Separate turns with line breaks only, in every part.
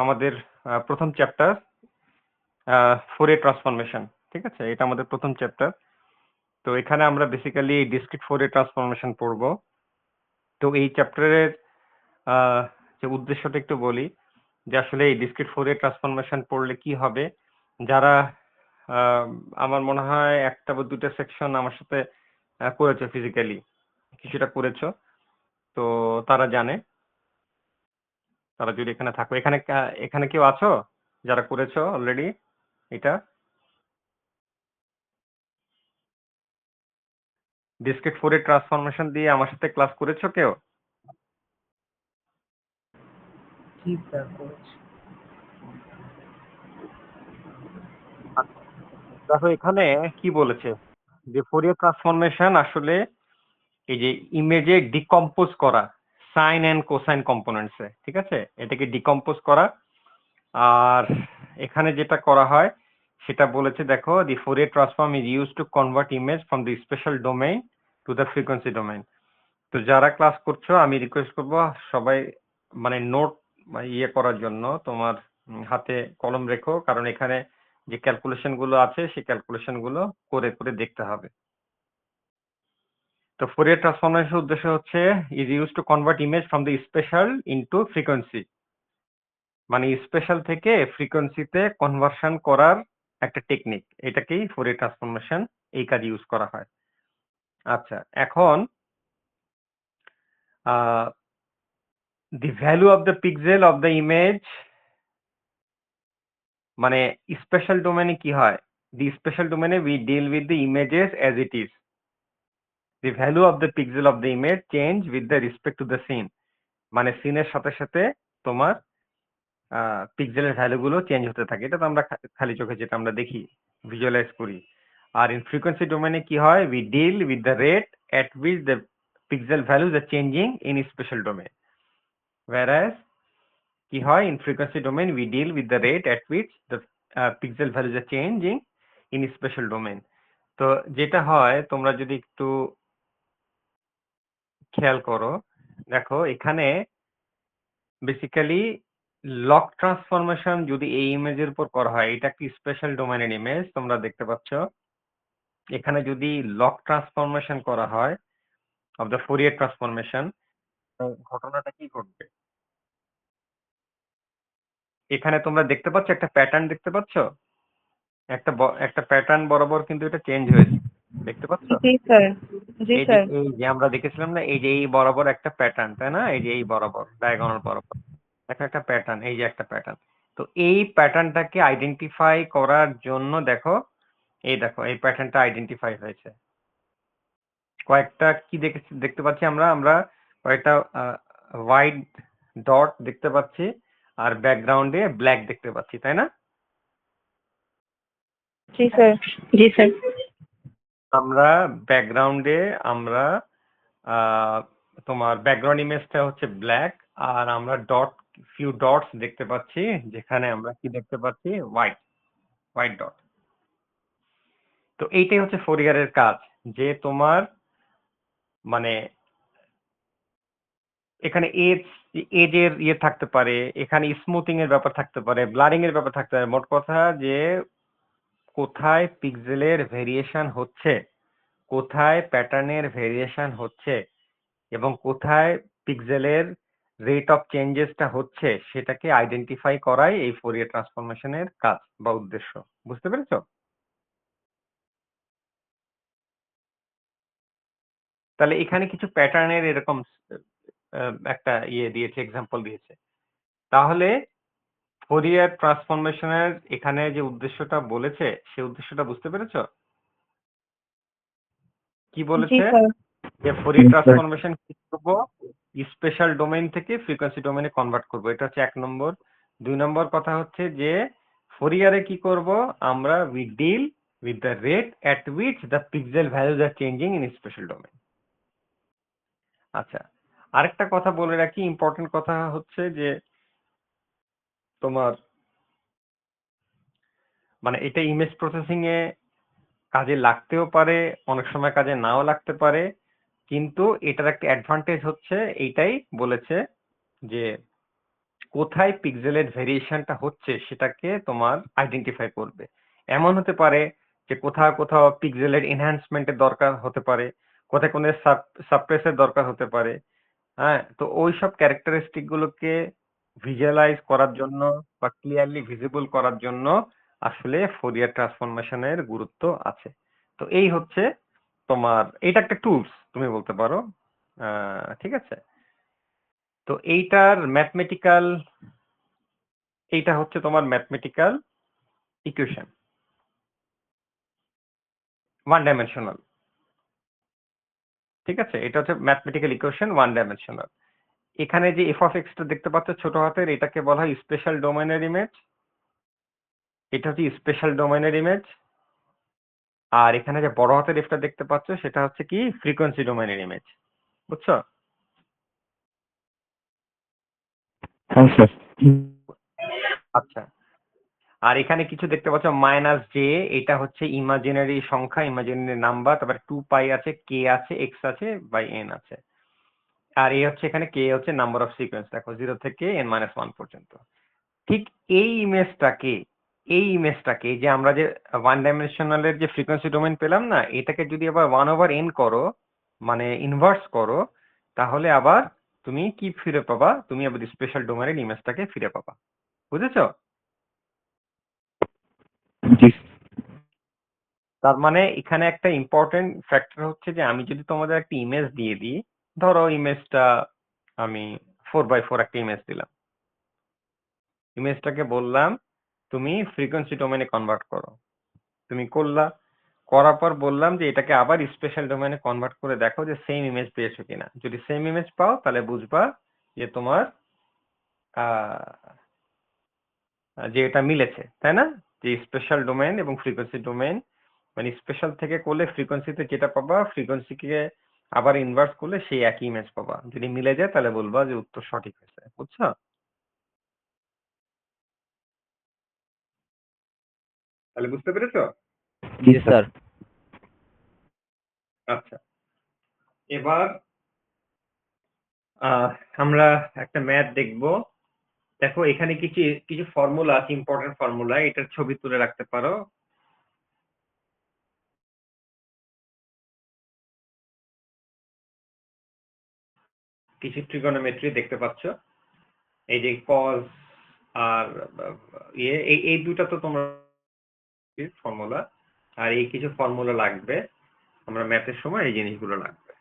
আমাদের প্রথম chapter Fourier transformation. ঠিক আছে, এটা আমাদের প্রথম চ্যাপ্টার। তো এখানে আমরা বেসিক্যালি ডিসক্রিট ফোরিয়ার ট্রান্সফরমেশন পড়ব। তো এই চ্যাপ্টারের যে উদ্দেশ্যটা একটু বলি, যে আসলে এই ডিসক্রিট ফোরিয়ার ট্রান্সফরমেশন পড়লে কি হবে। যারা আমার মনে হয় একটা বা দুটো সেকশন আমার সাথে করেছো, ফিজিক্যালি কিছুটা করেছো, তো তারা জানে। তারা যদি এখানে থাকো, এখানে এখানে কেউ আছো যারা করেছো অলরেডি এটা ডিসক্রিট ফোরিয়ার ট্রান্সফরমেশন দিয়ে আমার সাথে ক্লাস করেছো কেউ? দেখো এখানে কি বলেছে, যে ফোরিয়ার ট্রান্সফরমেশন আসলে এই যে ইমেজে ডিকম্পোজ করা সাইন এন্ড কোসাইন কম্পোনেন্টসে, ঠিক আছে, এটাকে ডিকম্পোজ করা। আর এখানে যেটা করা হয় সেটা বলেছে, দেখো, the Fourier transform is use to convert image from the spatial domain to the frequency domain. তো যারা ক্লাস করছো আমি রিকোয়েস্ট করব সবাই মানে নোট ইয়ে করার জন্য তোমার হাতে কলম রেখো, কারণ এখানে যে ক্যালকুলেশন গুলো আছে সেই ক্যালকুলেশন গুলো করে করে দেখতে হবে। তো ফোরিয়ার ট্রান্সফরমেশনের উদ্দেশ্য হচ্ছে is use to convert image from the special into frequency, মানে স্পেশাল থেকে ফ্রিকোয়েন্সিতে কনভার্সন করার একটা টেকনিক, এটাকেই ফোরিয়ার ট্রান্সফরমেশন এই কাজে ইউজ করা হয়। আচ্ছা, এখন the value of the pixel of the image, মানে স্পেশাল ডোমেনে কি হয়, the special domain we deal with the images as it is. The value of the pixel of the image change with the respect to the scene, মানে সিনের সাথে সাথে তোমার পিক্সেলের ভ্যালু গুলো চেঞ্জ হতে থাকে। এটা তো আমরা খালি চোখে যেটা আমরা দেখি, ভিজুয়ালাইজ করি। আর ইন ফ্রিকোয়েন্সি ডোমেনে কি হয়, we deal with the rate at which the pixel values are changing in special domain, whereas কি হয়, in frequency domain we deal with the rate at which the pixel values are changing in special domain. তো যেটা হয়, তোমরা যদি একটু খেয়াল করো, দেখো এখানে বেসিক্যালি লক ট্রান্সফরমেশন যদি এই ইমেজের উপর করা হয়, এটা কি স্পেশাল ডোমেইনের ইমেজ তোমরা দেখতে পাচ্ছ। এখানে যদি লক ট্রান্সফরমেশন করা হয় অফ দ্য ফোরিয়ার ট্রান্সফরমেশন, ঘটনাটা কি ঘটবে? এখানে তোমরা দেখতে পাচ্ছ একটা প্যাটার্ন, দেখতে পাচ্ছ একটা প্যাটার্ন বরাবর কিন্তু এটা চেঞ্জ হয়েছে, দেখতে পাচ্ছ?
জি স্যার, জি
এই যে
স্যার।
এই যে আমরা দেখেছিলাম না, এই যে এই বরাবর একটা প্যাটার্ন, তাই না? এই যে এই বরাবর ডায়াগোনাল বরাবর একটা প্যাটার্ন, এই যে একটা প্যাটার্ন। তো এই প্যাটার্নটাকে আইডেন্টিফাই করার জন্য দেখো, দেখো এই প্যাটার্নটা আইডেন্টিফাই হয়েছে। কয়েকটা কি দেখতে পাচ্ছি আমরা আমরা কয়েকটা হোয়াইট ডট দেখতে পাচ্ছি, আর ব্যাকগ্রাউন্ডে ব্ল্যাক দেখতে পাচ্ছি, তাই না?
জি স্যার, জি স্যার।
আমরা ব্যাকগ্রাউন্ডে আমরা তোমার ব্যাকগ্রাউন্ড ইমেজটা হচ্ছে ব্ল্যাক, আর আমরা ফিউ ডটস দেখতে পাচ্ছি, যেখানে আমরা কি দেখতে পাচ্ছি, হোয়াইট হোয়াইট ডট। তো এইটাই হচ্ছে ফোরিয়ারের কাজ, যে তোমার মানে এখানে এজের ইয়ে থাকতে পারে, এখানে স্মুথিং এর ব্যাপার থাকতে পারে, ব্লারিং এর ব্যাপার থাকতে পারে। মোট কথা যে কোথায় পিক্সেলের ভেরিয়েশন হচ্ছে, কোথায় প্যাটার্নের ভেরিয়েশন হচ্ছে, এবং কোথায় পিক্সেলের রেট অফ চেঞ্জেসটা হচ্ছে, সেটাকে আইডেন্টিফাই করাই এই ফোরিয়ার ট্রান্সফরমেশনের কাজ বা উদ্দেশ্য। বুঝতে পেরেছো? তাহলে এখানে কিছু প্যাটার্নের এরকম একটা ইয়ে দিয়েছে, এক্সাম্পল দিয়েছে। তাহলে ফোরিয়ার ট্রান্সফরমেশনের এখানে যে উদ্দেশ্যটা বলেছে, সেই উদ্দেশ্যটা বুঝতে পেরেছো? কি
জি
বলেছে,
স্যার।
যে ফোরিয়ার ট্রান্সফরমেশন কি করবো, স্পেশাল ডোমেইন থেকে ফ্রিকোয়েন্সি ডোমেইনে কনভার্ট করবো, এটা হচ্ছে 1 নম্বর। 2 নম্বর কথা হচ্ছে যে ফোরিয়ারে কি করব আমরা, we deal with the rate at which the pixel values are changing in spatial domain. আচ্ছা, আরেকটা কথা বলে রাখি, ইম্পর্টেন্ট কথা হচ্ছে যে তোমার মানে এটা ইমেজ প্রসেসিং এ কাজে লাগতেও পারে, অনেক সময় কাজে নাও লাগতে পারে, কিন্তু এটার একটা অ্যাডভান্টেজ হচ্ছে এইটাই বলেছে, যে কোথায় পিক্সেলের ভেরিয়েশনটা হচ্ছে সেটাকে তোমার আইডেন্টিফাই করবে। এমন হতে পারে যে কোথাও কোথাও পিক্সেলের এনহ্যান্সমেন্টের দরকার হতে পারে, কোথায় কোনো সাবপ্রেসের দরকার হতে পারে। হ্যাঁ, তো ওইসব ক্যারেক্টারিস্টিক গুলোকে ভিজুয়ালাইজ করার জন্য বা ক্লিয়ারলি ভিজিবল করার জন্য আসলে ফোরিয়ার ট্রান্সফরমেশনের গুরুত্ব আছে। তো এই হচ্ছে তোমার, এটা একটা টুলস তুমি বলতে পারো। ঠিক আছে, তো এইটা হচ্ছে তোমার ম্যাথমেটিক্যাল ইকুয়েশন, ওয়ান ডাইমেনশনাল। ঠিক আছে, এটা হচ্ছে ম্যাথমেটিক্যাল ইকুয়েশন ওয়ান ডাইমেনশনাল। এখানে যে এফ অফ এক্সটা দেখতে পাচ্ছ ছোট হাতের, এটাকে বলা হয় স্পেশাল ডোমেনের ইমেজ। এটা হচ্ছে স্পেশাল ডোমেনের ইমেজ। আর এখানে যে বড় হাতের এফটা দেখতে পাচ্ছ সেটা হচ্ছে কি ফ্রিকোয়েন্সি ডোমেনের ইমেজ। বুঝছো?
হ্যাঁ স্যার।
আচ্ছা, আর এখানে কিছু দেখতে পাচ্ছ মাইনাস জে, এটা হচ্ছে ইমাজিনারি সংখ্যা, ইমাজিনারি নাম্বার। তারপরে 2 পাই আছে, কে আছে, এক্স আছে, বাই এন আছে। আর এ হচ্ছে এখানে কে হচ্ছে নাম্বার অফ সিকোয়েন্স, দেখো 0 থেকে n-1 পর্যন্ত। ঠিক এই ইমেজটাকে যে আমরা যে ওয়ান ডাইমেনশনালের যে ফ্রিকোয়েন্সি ডোমেন পেলাম না, এটাকে যদি আবার 1/n করো, মানে ইনভার্স করো, তাহলে আবার তুমি কি ফিরে পাবা? তুমি আবার স্পেশাল ডোমেনের ইমেজটাকে ফিরে পাবা। বুঝেছো?
জি
তার মানে এখানে একটা ইম্পর্টেন্ট ফ্যাক্টর হচ্ছে যে আমি যদি তোমাদের একটা ইমেজ দিয়ে দিই, ধরো ইমেজটা আমি 4x4 একটা ইমেজ দিলাম, ইমেজটাকে বললাম তুমি ফ্রিকোয়েন্সি ডোমেনে কনভার্ট করো। তুমি করলা, করার পর বললাম যে এটাকে আবার স্পেশাল ডোমেনে কনভার্ট করে দেখো যে সেম ইমেজ পেয়েছো কিনা। যদি সেম ইমেজ পাও তাহলে বুঝবা যে তোমার যে এটা মিলেছে, তাই না? যে স্পেশাল ডোমেন এবং ফ্রিকোয়েন্সি ডোমেন, মানে স্পেশাল থেকে করলে ফ্রিকোয়েন্সিতে যেটা পাবা, ফ্রিকোয়েন্সিকে আবার ইনভার্স করলে সেই একই ইমেজ পাবা। যদি মিলে যায় তাহলে বলবা যে উত্তর সঠিক হয়েছে। বুঝছো? তাহলে বুঝতে পেরেছো?
জি স্যার।
আচ্ছা, এবার আমরা একটা ম্যাথ দেখবো। দেখো এখানে কিছু কিছু ফর্মুলা আছে, ইম্পর্টেন্ট ফর্মুলা, এটার ছবি তুলে রাখতে পারো। কিছু ট্রিগোনোমেট্রি দেখতে পাচ্ছ, এই যে কজ আর এই দুটা তো তোমরা ফর্মুলা, আর এই কিছু ফর্মুলা লাগবে, আমরা ম্যাথের সময় এই জিনিসগুলো লাগবে।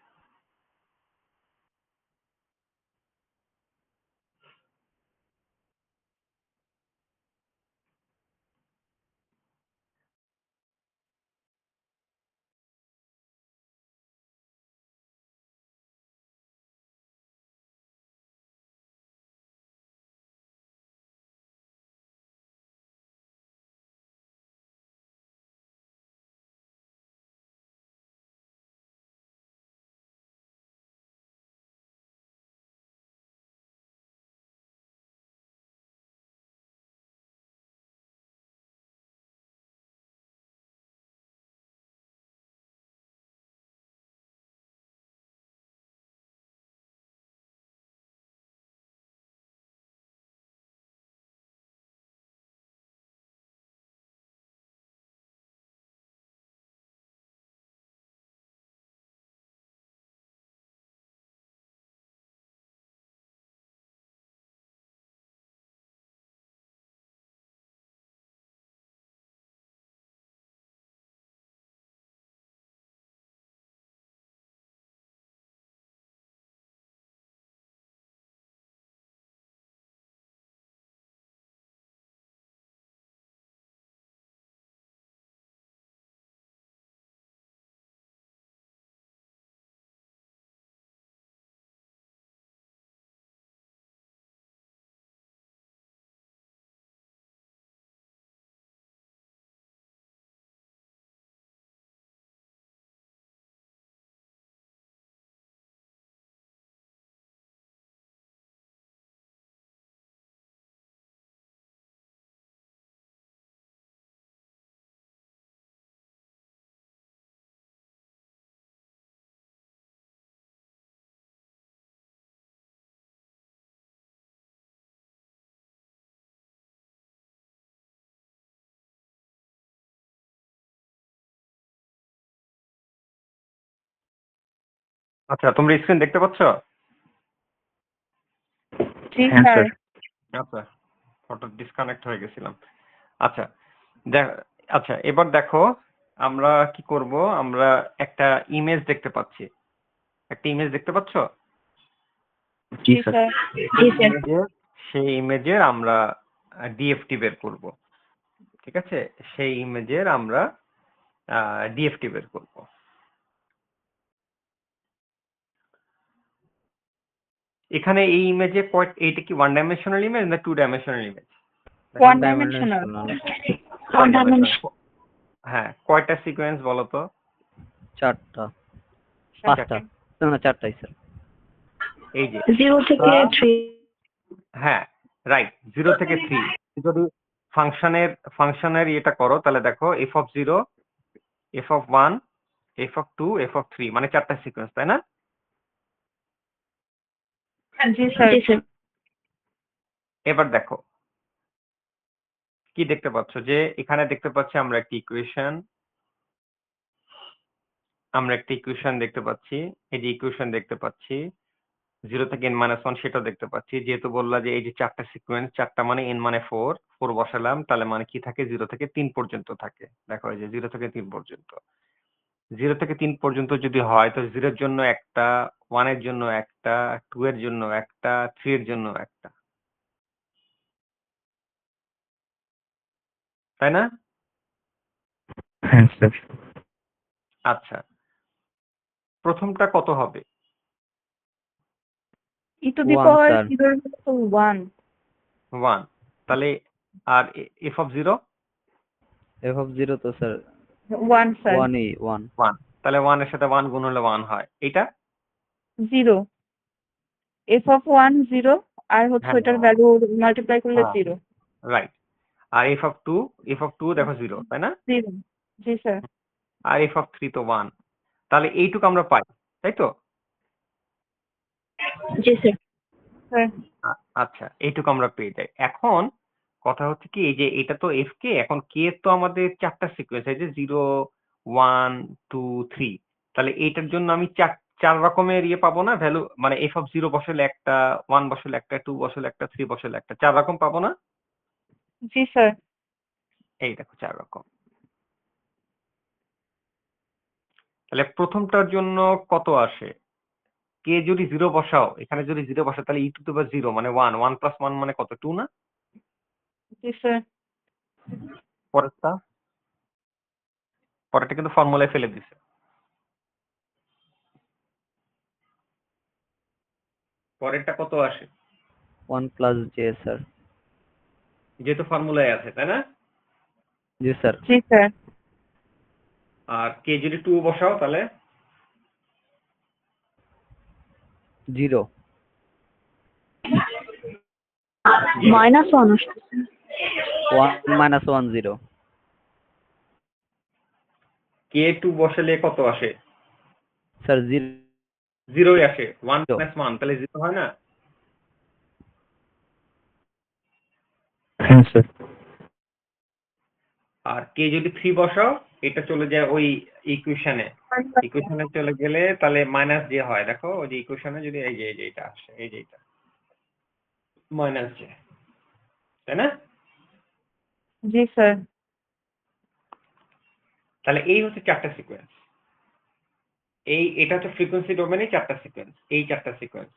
আচ্ছা, তোমরা স্ক্রিন দেখতে পাচ্ছ?
জি
হ্যাঁ
স্যার।
স্যার।
আচ্ছা, হঠাৎ ডিসকানেক্ট হয়ে গেছিলাম। আচ্ছা, আচ্ছা এবার দেখো আমরা কি করব, আমরা একটা ইমেজ দেখতে পাচ্ছি। একটা ইমেজ দেখতে পাচ্ছ?
জি
জি
স্যার।
স্যার। জি স্যার।
সেই ইমেজের আমরা ডিএফটি বের করব। ঠিক আছে, সেই ইমেজের আমরা ডিএফটি বের করব। এখানে এই ইমেজে এইটা কি ওয়ান ডাইমেনশনাল ইমেজ না two dimensional image?
One dimensional. One dimensional.
হ্যাঁ, কয়টা সিকোয়েন্স বলো তো?
4টা 5টা না 4টাই স্যার।
এই যে
0 থেকে 3।
হ্যাঁ, রাইট, 0 থেকে 3। যদি ফাংশনের এটা করো তাহলে দেখো f(0), f(1), f(2), f(3) মানে 4টা সিকোয়েন্স, তাই না?
জি স্যার। জি স্যার।
এবার দেখো কি দেখতে পাচ্ছ, যে এখানে দেখতে পাচ্ছি আমরা একটা ইকুয়েশন দেখতে পাচ্ছি। এই যে ইকুয়েশন দেখতে পাচ্ছি 0 থেকে n-1 সেটাও দেখতে পাচ্ছি। যেহেতু বললা যে এই যে 4টা সিকোয়েন্স, 4টা মানে n মানে 4 বসালাম, তাহলে মানে কি থাকে, 0 থেকে 3 পর্যন্ত থাকে। দেখো এই যে 0 থেকে 3 পর্যন্ত, 0 থেকে 3 পর্যন্ত যদি হয় তো 0 এর জন্য একটা, 1 এর জন্য একটা, 2 এর জন্য একটা, 3 এর জন্য একটা, তাই না?
হ্যাঁ স্যার।
আচ্ছা, প্রথমটা কত হবে?
e to the
1
power
sir.
1।
1। তাহলে আর f(0)?
f(0) তো স্যার
1 স্যার।
1ই 1।
1। তাহলে 1 এর সাথে 1 গুণ হলে 1 হয়। এটা
0। f(1) 0 আর হচ্ছে
হ্যাঁ
ওটার ভ্যালু মাল্টিপ্লাই করলে
হ্যাঁ
0।
রাইট। আর f(2) দেখো 0, তাই না?
0। জি স্যার।
আর f(3) তো 1। তাহলে এইটুকু আমরা পাই, তাই তো?
জি স্যার। স্যার।
আচ্ছা, এইটুকু আমরা পেয়ে যাই। এখন কথা হচ্ছে কি, এই যে এটা তো f কে, এখন k এর তো আমাদের 4টা সিকোয়েন্স, এই যে 0, 1, 2, 3। তাহলে এইটার জন্য আমি চার রকমের ইয়ে পাবো না ভ্যালু, মানে f(0) বসালে একটা, 1 বসালে একটা, 2 বসালে একটা, 3 বসালে একটা, 4 রকম পাবো না?
জি স্যার।
এই দেখো 4 রকম। তাহলে প্রথমটার জন্য কত আসে? k যদি 0 বসাও, এখানে যদি 0 বসাও তাহলে e⁻0 মানে 1, 1 + 1 মানে কত, 2 না?
জি স্যার।
পরেরটা কিন্তু ফর্মুলায় ফেলে দিছে। পরেরটা কত আসে?
1 প্লাস j স্যার।
যেহেতু ফর্মুলায় আছে, তাই না?
জি স্যার।
জি স্যার।
আর k যদি 2 বসাও তাহলে
জিরো।
-1 আসছে।
1 - 1 0।
k 2 বসালে কত আসে?
স্যার
0ই আসে। 1
0।
- 1 তাহলে 0 হয় না?
হ্যাঁ স্যার।
আর k যদি 3 বসাও, এটা চলে যায় ওই ইকুয়েশনে চলে গেলে তাহলে মাইনাস j হয়। দেখো ওই যে ইকুয়েশনে যদি এই যে এটা আসে, এই যে এটা মাইনাস j, তাই না?
জি স্যার।
তাহলে এই হচ্ছে 4টা সিকোয়েন্স। এটা হচ্ছে ফ্রিকোয়েন্সি ডোমেইনে 4টা সিকোয়েন্স, এই 4টা সিকোয়েন্স।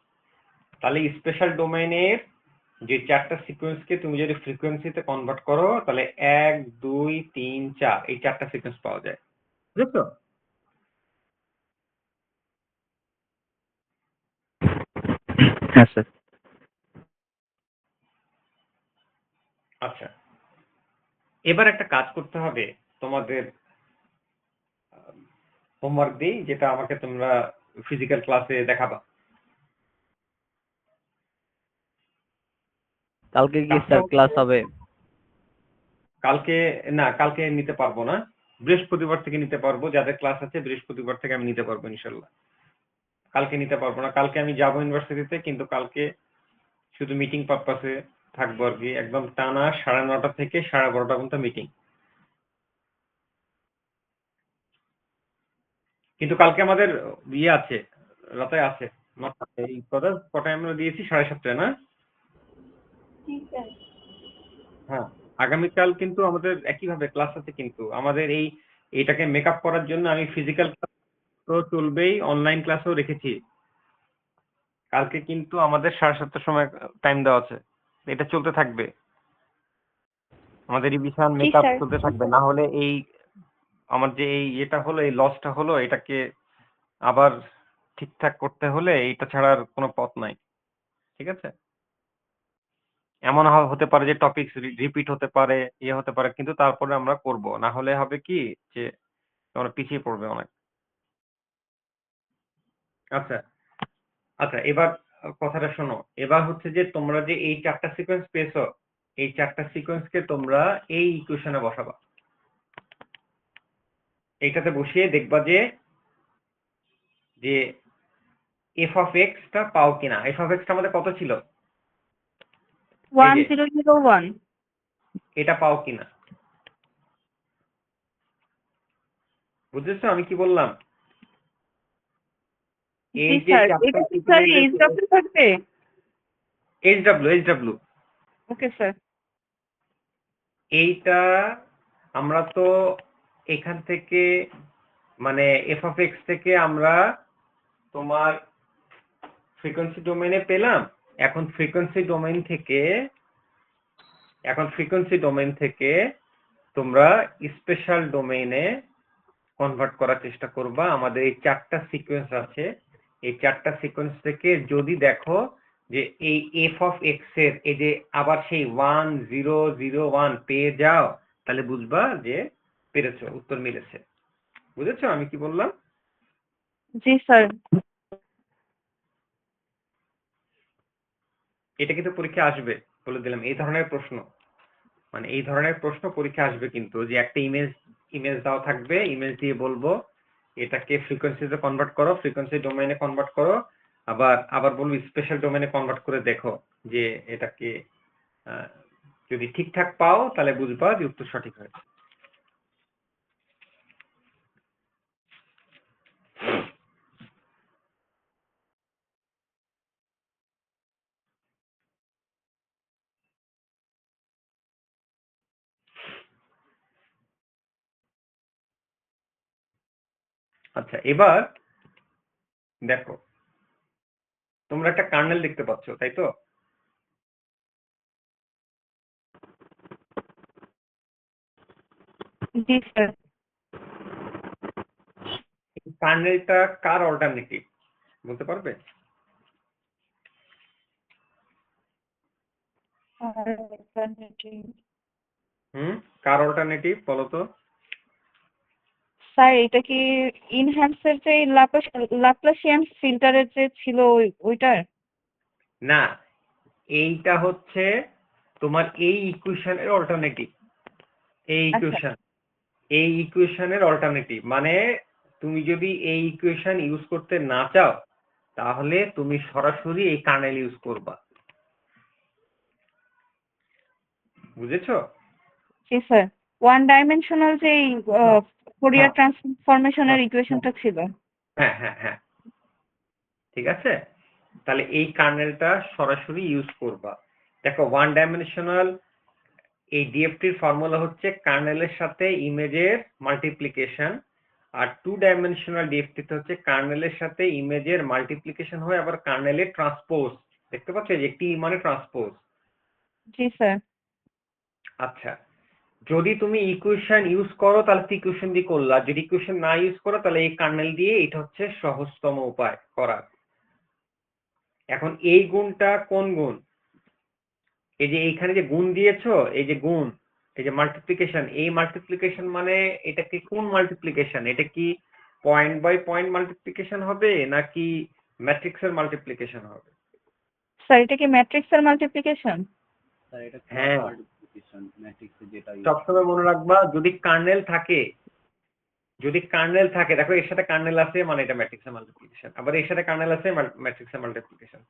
তাহলে স্পেশাল ডোমেইনের যে 4টা সিকোয়েন্সকে তুমি যদি ফ্রিকোয়েন্সিতে কনভার্ট করো তাহলে 1, 2, 3, 4 এই 4টা সিকোয়েন্স পাওয়া যায়। বুঝছো?
হ্যাঁ স্যার।
আচ্ছা, এবার একটা কাজ করতে হবে তোমাদের, হোমওয়ার্ক দিই, যেটা আমাকে তোমরা ফিজিক্যাল ক্লাসে দেখাবা।
কালকে কি স্যার ক্লাস হবে?
কালকে না, কালকে নিতে পারবো না, বৃহস্পতিবার থেকে নিতে পারবো। যাদের ক্লাস আছে বৃহস্পতিবার থেকে আমি নিতে পারবো ইনশাল্লাহ। কালকে নিতে পারবো না, কালকে আমি যাবো ইউনিভার্সিটিতে, কিন্তু কালকে শুধু মিটিং পারপাসে থাকবো আর কি। একদম টানা 9:30 থেকে 12:30 পর্যন্ত মিটিং। কিন্তু কালকে আমাদের ইয়ে আছে, রাতে আছে এই কটায় আমরা দিয়েছি 7:30 না?
জি স্যার।
হ্যাঁ, আগামীকাল কিন্তু আমাদের একইভাবে ক্লাস আছে, কিন্তু আমাদের এইটাকে মেকআপ করার জন্য আমি ফিজিক্যাল ক্লাস তো চলবেই, অনলাইন ক্লাসও রেখেছি। কালকে কিন্তু আমাদের 7:30 সময় টাইম দেওয়া আছে, এটা চলতে থাকবে, আমাদের রিভিশন
জি
মেকআপ
স্যার।
চলতে থাকবে। না হলে আমার যে এটা হলো, এই লসটা হলো, এটাকে আবার ঠিকঠাক করতে হলে এইটা ছাড়ার কোনো পথ নাই। ঠিক আছে? এমন হতে পারে যে টপিক রিপিট হতে পারে, হতে পারে, কিন্তু তারপরে আমরা করব। না হলে হবে কি যে তোমরা পিছিয়ে পড়বে অনেক। আচ্ছা আচ্ছা, এবার কথাটা শোনো। এবার হচ্ছে যে তোমরা যে এই 4টা সিকোয়েন্স পেয়েছো, এই 4টা সিকোয়েন্সকে তোমরা এই ইকুয়েশনে বসাবা। এইটাতে বসিয়ে দেখবা যে যে এফ অফ এক্স টা পাও কিনা। এফ অফ এক্স টা আমাদের কত ছিল? এই যে
1001।
এটা পাও কিনা। বুঝেছো আমি কি বললাম?
জি
এই যে
স্যার।
চারটা
এটা কি স্যার
সিকোয়েন্স,
এইচডব্লিউ থাকবে?
HW
okay sir.
এইটা আমরা তো এখান থেকে মানে এফ অফ এক্স থেকে আমরা তোমার ফ্রিকোয়েন্সি ডোমেইনে পেলাম। এখন ফ্রিকোয়েন্সি ডোমেইন থেকে তোমরা স্পেশাল ডোমেইনে কনভার্ট করার চেষ্টা করবা। আমাদের এই 4টা সিকোয়েন্স আছে, এই 4টা সিকোয়েন্স থেকে যদি দেখো যে এই এফ অফ এক্স এর এই যে আবার সেই 1001 পেয়ে যাও, তাহলে বুঝবা যে পেরেছো, উত্তর মিলেছে। বুঝেছো আমি কি বললাম?
জি স্যার।
এটা কিন্তু পরীক্ষা আসবে, বলে দিলাম। এই ধরনের প্রশ্ন, মানে এই ধরনের প্রশ্ন পরীক্ষা আসবে কিন্তু, যে একটা ইমেজ দেওয়া থাকবে, ইমেজ দিয়ে বলবো এটাকে ফ্রিকোয়েন্সিতে কনভার্ট করো, ফ্রিকোয়েন্সি ডোমেইনে কনভার্ট করো, আবার বলবো স্পেশাল ডোমেইনে কনভার্ট করে দেখো যে এটাকে যদি ঠিকঠাক পাও তাহলে বুঝবা যে উত্তর সঠিক হয়েছে। আচ্ছা, এবার দেখো, তোমরা একটা কার্নেল দেখতে পাচ্ছ, তাই তো?
জি স্যার।
কার্নেলটা কার অল্টারনেটিভ বলতে পারবে? কার অল্টারনেটিভ বলো তো?
স্যার এটা কি ইনহ্যান্সের যে ল্যাপ্লাসিয়ান ফিল্টারের যে ছিল ওইটার?
না, এইটা হচ্ছে তোমার এই ইকুয়েশনের অল্টারনেটিভ।
আচ্ছা।
এই ইকুয়েশনের অল্টারনেটিভ মানে তুমি যদি এই ইকুয়েশন ইউজ করতে না চাও, তাহলে তুমি সরাসরি এই কার্নেল ইউজ করবা। বুঝেছো?
জি স্যার। ওয়ান ডাইমেনশনাল যে ফোরিয়ার
হ্যাঁ
ট্রান্সফরমেশনের ইকুয়েশনটা ছিল।
হ্যাঁ হ্যাঁ হ্যাঁ, ঠিক আছে। তাহলে এই কার্নেলটা সরাসরি ইউজ করবা। দেখো, ওয়ান ডাইমেনশনাল এই ডিএফটির ফর্মুলা হচ্ছে কার্নেলের সাথে ইমেজের মাল্টিপ্লিকেশন, আর 2 ডাইমেনশনাল ডিএফটিতে হচ্ছে কার্নেলের সাথে ইমেজের মাল্টিপ্লিকেশন হয় আবার কার্নেলের ট্রান্সপোজ। দেখতে পাচ্ছ যে টি মানে ট্রান্সপোজ।
জি স্যার।
আচ্ছা, যদি তুমি ইকুয়েশন ইউজ করো তাহলে ইকুয়েশন দিয়ে করলা, যদি ইকুয়েশন না ইউজ করো তাহলে এই কার্নেল দিয়ে, এটা হচ্ছে সহজতম উপায় করার। এখন এই গুণটা কোন গুণ? এই যে এইখানে যে গুণ দিয়েছো, এই যে গুণ, এই যে মাল্টিপ্লিকেশন, এই মাল্টিপ্লিকেশন মানে এটা কি কোন মাল্টিপ্লিকেশন? এটা কি পয়েন্ট বাই পয়েন্ট মাল্টিপ্লিকেশন হবে নাকি ম্যাট্রিক্সের মাল্টিপ্লিকেশন হবে?
স্যার এটা কি ম্যাট্রিক্সের মাল্টিপ্লিকেশন?
হ্যাঁ, সবসময় মনে রাখবা, যদি কার্নেল থাকে, দেখো এর সাথে কার্নেল আছে মানে এটা ম্যাট্রিক্সের মাল্টিপ্লিকেশন, আবার এর সাথে কার্নেল আছে ম্যাট্রিক্সের মাল্টিপ্লিকেশন।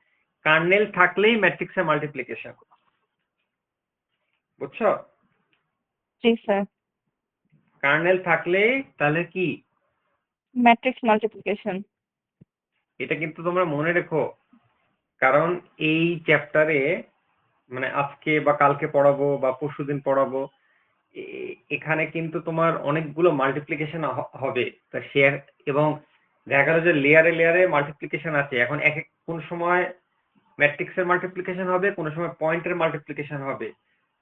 কার্নেল থাকলেই ম্যাট্রিক্সের মাল্টিপ্লিকেশন। বুঝছো?
জি স্যার।
কার্নেল থাকলে তাহলে কি?
Matrix multiplication.
এটা কিন্তু তোমরা মনে রেখো, কারণ এই চ্যাপ্টারে মানে আজকে বা কালকে পড়াবো বা পরশুদিন পড়াবো, এখানে কিন্তু তোমার অনেকগুলো মাল্টিপ্লিকেশন হবে। তা শেয়ার এবং দেখা গেল যে লেয়ারে লেয়ারে মাল্টিপ্লিকেশন আছে। এখন এক এক কোন সময় ম্যাট্রিক্সের মাল্টিপ্লিকেশন হবে, কোন সময় পয়েন্টের মাল্টিপ্লিকেশন হবে।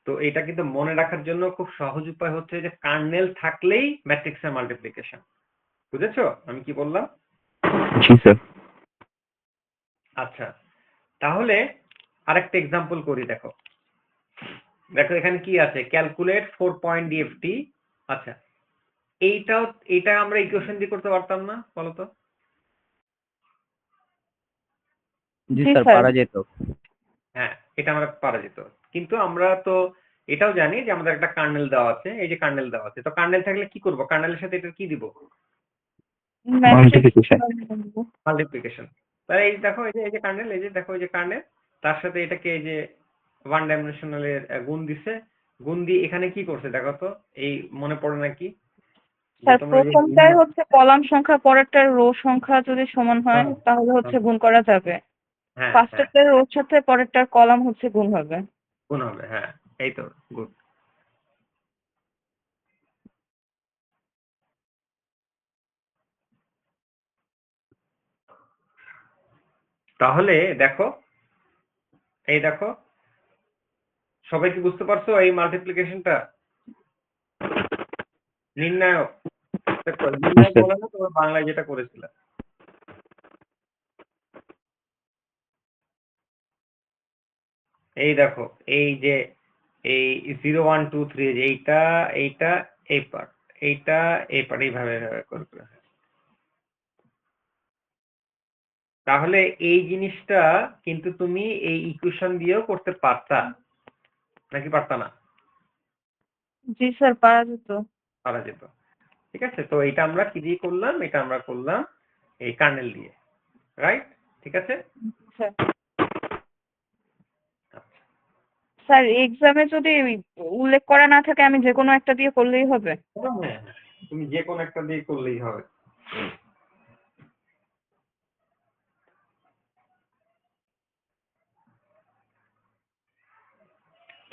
তো এটা কিন্তু মনে রাখার জন্য খুব সহজ উপায় হচ্ছে যে কার্নেল থাকলেই ম্যাট্রিক্সের মাল্টিপ্লিকেশন। বুঝেছো আমি কি বললাম?
জি স্যার।
আচ্ছা, তাহলে আরেকটা এক্সাম্পল করি। দেখো দেখো এখানে কি আছে, ক্যালকুলেট 4 পয়েন্ট ডিএফটি। আচ্ছা, এটা আমরা ইকুয়েশন দিয়ে করতে পারতাম না, বলো তো?
জি
জি
স্যার,
স্যার।
পারা যেত।
হ্যাঁ, এটা আমরা পারা যেত। কিন্তু আমরা তো এটাও জানি যে আমাদের একটা কার্নেল দেওয়া আছে, এই যে কার্নেল দেওয়া আছে। তো কার্নেল থাকলে কি করব, কার্নেলের সাথে এটা কি দিব?
Matrix
multiplication.
মাল্টিপ্লিকেশন। তাহলে এই দেখো, এই যে কার্নেল, এই যে দেখো এই যে কার্নেল, তার সাথে এটাকে এই যে ওয়ান ডাইমেনশনালের গুণ দিছে। গুণ দিয়ে এখানে কি করছে দেখো তো, এই মনে পড়ে নাকি যে
স্যার,
তোমরা যে
প্রথমটায় হচ্ছে কলাম সংখ্যা, পরেরটার রো সংখ্যা যদি সমান হয়
হ্যাঁ
তাহলে হচ্ছে গুণ করা যাবে।
হ্যাঁ হ্যাঁ,
ফার্স্টেরটার রোর সাথে পরেরটার কলাম হচ্ছে গুণ হবে।
গুণ হবে, হ্যাঁ। এই তো, গুড। তাহলে দেখো, এই দেখো, সবাই কি বুঝতে পারছো এই মাল্টিপ্লিকেশনটা? নির্ণায়ক, দেখো নির্ণায়ক
স্যার।
বলে না তোমরা বাংলায় যেটা করেছিলে। এই দেখো, এই যে এই 0 1 2 3, যে এইটা এইটা এই পার্ট, এইটা এই পার্ট, এইভাবে এইভাবে করে। তাহলে এই জিনিসটা কিন্তু তুমি এই ইকুয়েশন দিয়েও করতে পারতা, নাকি পারতা না?
জি স্যার, পারা যেত।
পারা যেত। ঠিক আছে, তো এটা আমরা কি দিয়ে করলাম, এটা আমরা করলাম এই কার্নেল দিয়ে, রাইট? ঠিক আছে।
স্যার,
আচ্ছা,
স্যার এক্সামে যদি উল্লেখ করা না থাকে আমি যে কোনো একটা দিয়ে করলেই হবে?
হ্যাঁ হ্যাঁ, তুমি যে কোনো একটা দিয়ে করলেই হবে।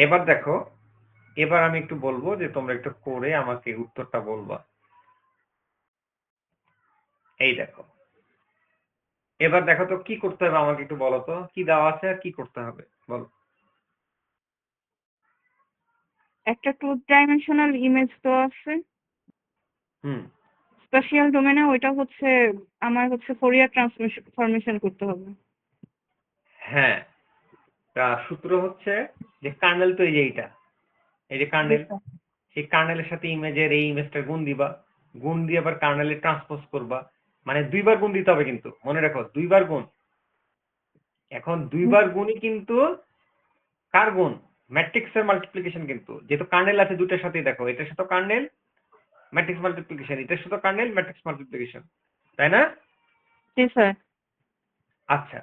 এবার দেখো, এবার আমি একটু বলবো যে তোমরা একটু করে আমাকে উত্তরটা বলবা। এই দেখো, এবার দেখো তো কি করতে হবে, আমাকে একটু বলো তো কি দেওয়া আছে আর কি করতে হবে, বলো।
একটা 2 ডাইমেনশনাল ইমেজ তো আছে
হুম,
স্পেশাল ডোমেনে, ওইটা হচ্ছে আমার হচ্ছে ফোরিয়ার ট্রান্সফরমেশন করতে হবে।
হ্যাঁ, তা সূত্র হচ্ছে যে কার্নেল তো এই যে এইটা, এই যে
জি
কার্নেল,
স্যার।
সেই কার্নেলের সাথে ইমেজের এই ইমেজটা গুণ দিবা। গুণ দিয়ে আবার কার্নেলে ট্রান্সপোজ করবা। মানে দুইবার গুণ দিতে হবে, কিন্তু মনে রাখো দুইবার গুণ। এখন দুইবার গুণই কিন্তু কার গুণ? ম্যাট্রিক্সের মাল্টিপ্লিকেশন। কিন্তু যেহেতু কার্নেল আছে দুইটার সাথেই, দেখো এটার সাথে কার্নেল, ম্যাট্রিক্স মাল্টিপ্লিকেশন, এটার সাথে কার্নেল, ম্যাট্রিক্স মাল্টিপ্লিকেশন, তাই না?
জি স্যার।
আচ্ছা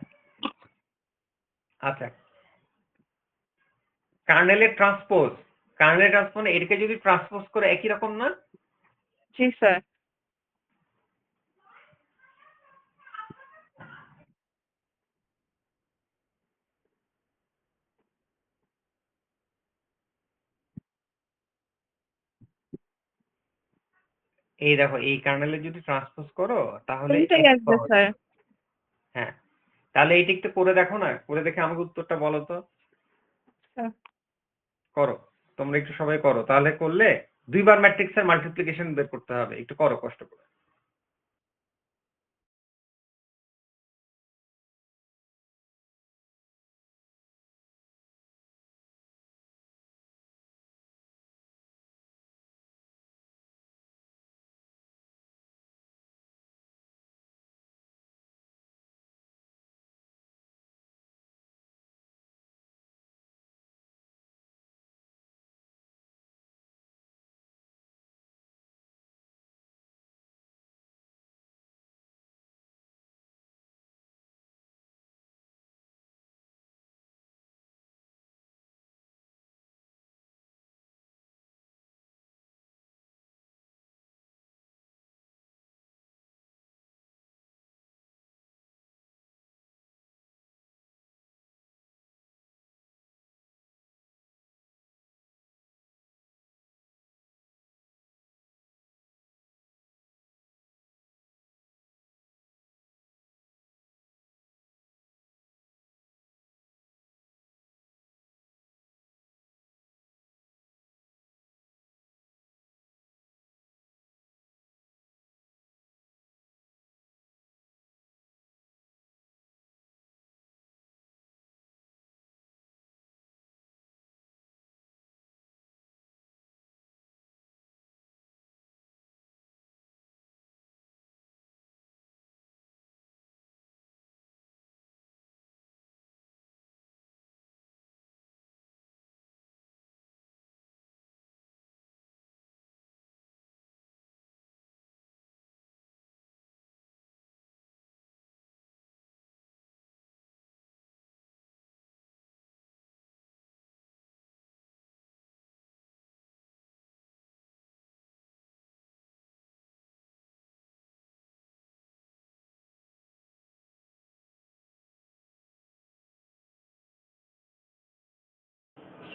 আচ্ছা, কার্নেলের ট্রান্সপোজ, কার্নেলের ট্রান্সপোজ এটাকে যদি ট্রান্সপোজ করে একই রকম না?
জি স্যার।
এই দেখো, এই কার্নেলে যদি ট্রান্সপোজ করো তাহলে
কোনটাই
একই
আসবে
পাওয়া
স্যার?
যায়। হ্যাঁ, তাহলে এইটা একটু করে দেখো না, করে দেখে আমাকে উত্তরটা বলো তো।
স্যার,
করো, তোমরা একটু সবাই করো, তাহলে করলে দুইবার ম্যাট্রিক্সের মাল্টিপ্লিকেশন বের করতে হবে, একটু করো কষ্ট করে।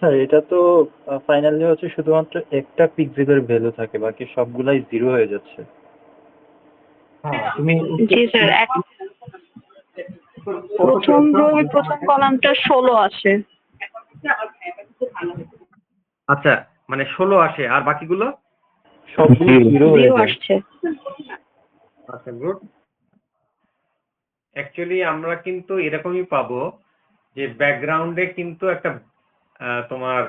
স্যার এটা তো ফাইনালি হচ্ছে শুধুমাত্র একটা পিক্সেলের ভ্যালু থাকে, বাকি সবগুলাই 0 হয়ে যাচ্ছে। তুমি
জি স্যার, প্রথম রোর প্রথম কলামটা 16 আসে।
আচ্ছা, মানে 16 আসে আর বাকিগুলো?
সবগুলো 0 হয়ে
0
যায়।
আসছে।
আচ্ছা, গুড। অ্যাকচুয়ালি আমরা কিন্তু এরকমই পাবো যে ব্যাকগ্রাউন্ডে কিন্তু একটা তোমার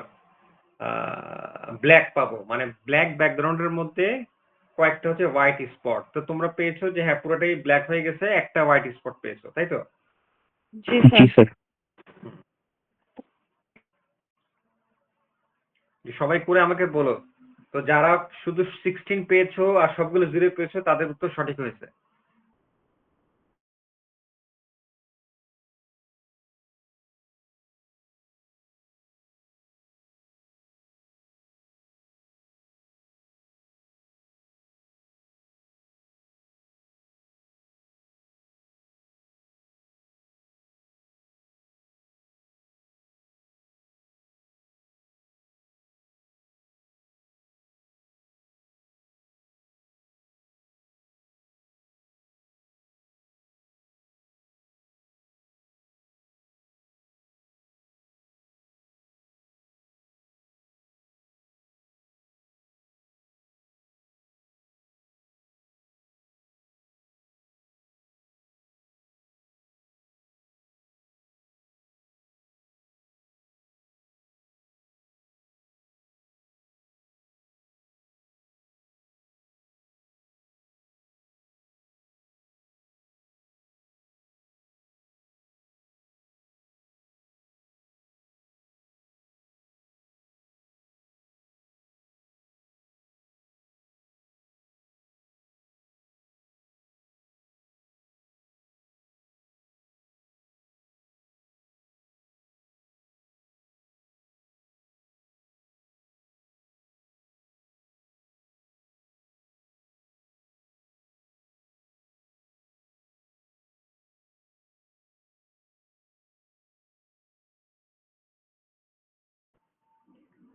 ব্ল্যাক পাবো, মানে ব্ল্যাক ব্যাকগ্রাউন্ডের মধ্যে কয়েকটা হচ্ছে হোয়াইট স্পট। তো তোমরা পেয়েছো যে হ্যাঁ পুরোটাই ব্ল্যাক হয়ে গেছে, একটা হোয়াইট স্পট পেয়েছো, তাই তো?
জি
জি
স্যার।
স্যার।
সবাই করে আমাকে বলো তো, যারা শুধু 16 পেয়েছো আর সবগুলো 0 পেয়েছো তাদের উত্তর সঠিক হয়েছে।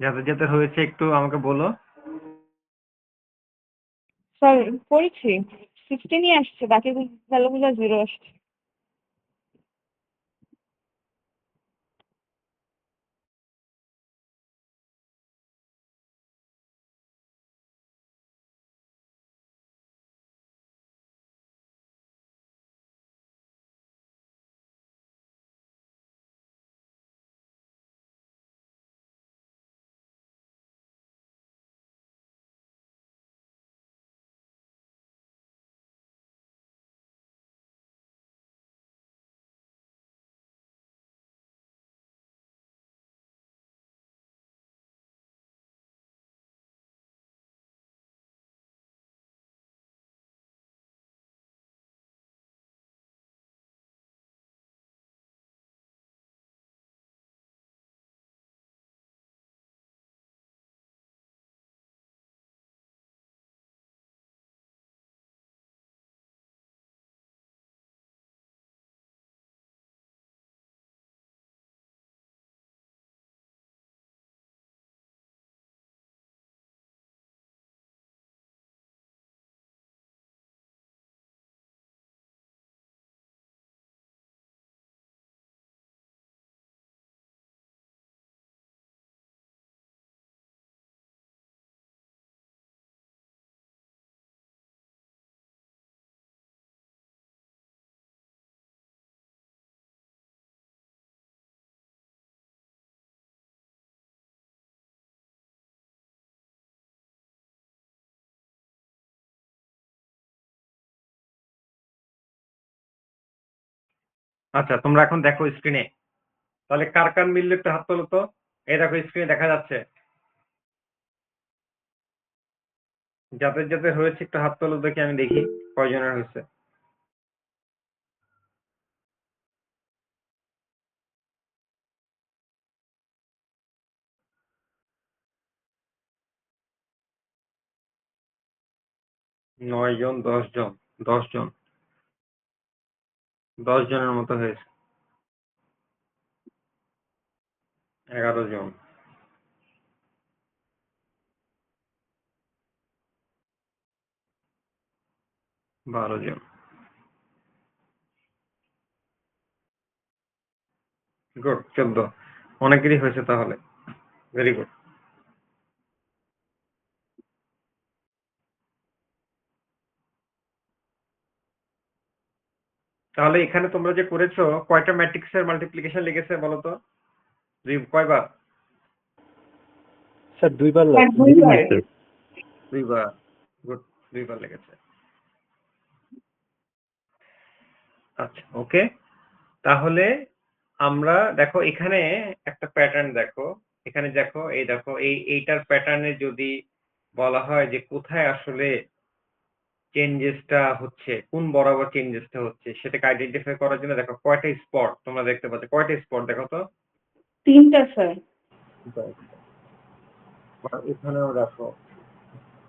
যাদের যাদের হয়েছে একটু আমাকে বলো।
স্যার করেছি, 16ই আসছে, বাকি ভ্যালুগুলো 0 আসছে।
আচ্ছা, তোমরা এখন দেখো স্ক্রিনে, তাহলে কার কার মিললে একটু হাত তোলো তো। এই দেখো স্ক্রিনে দেখা যাচ্ছে, যাদের যাদের হয়েছে একটু হাত তোলো দেখি, আমি দেখি কয়জনের হয়েছে। নয় জন, 10 জন, 10 জন, 10 জনের মতো হয়েছে। 11 জন। 12 জন। গুড, 14। অনেকেরই হয়েছে তাহলে। Very good. তাহলে এখানে তোমরা যে করেছো কয়টা ম্যাট্রিক্সের মাল্টিপ্লিকেশন লেগেছে বলো তো? কয়বার?
স্যার 2বার
স্যার
লাগবে।
দুইবার।
স্যার
2বার। গুড, 2বার লেগেছে। আচ্ছা, ওকে। তাহলে আমরা দেখো এখানে একটা প্যাটার্ন দেখো, এখানে দেখো এইটার প্যাটার্নে যদি বলা হয় যে কোথায় আসলে চেঞ্জেসটা হচ্ছে, কোন বরাবর চেঞ্জেসটা হচ্ছে সেটাকে আইডেন্টিফাই করার জন্য দেখো কয়টা স্পট তোমরা দেখতে পাচ্ছ, কয়টা স্পট দেখো তো?
3টা স্যার।
বা এখানেও দেখো,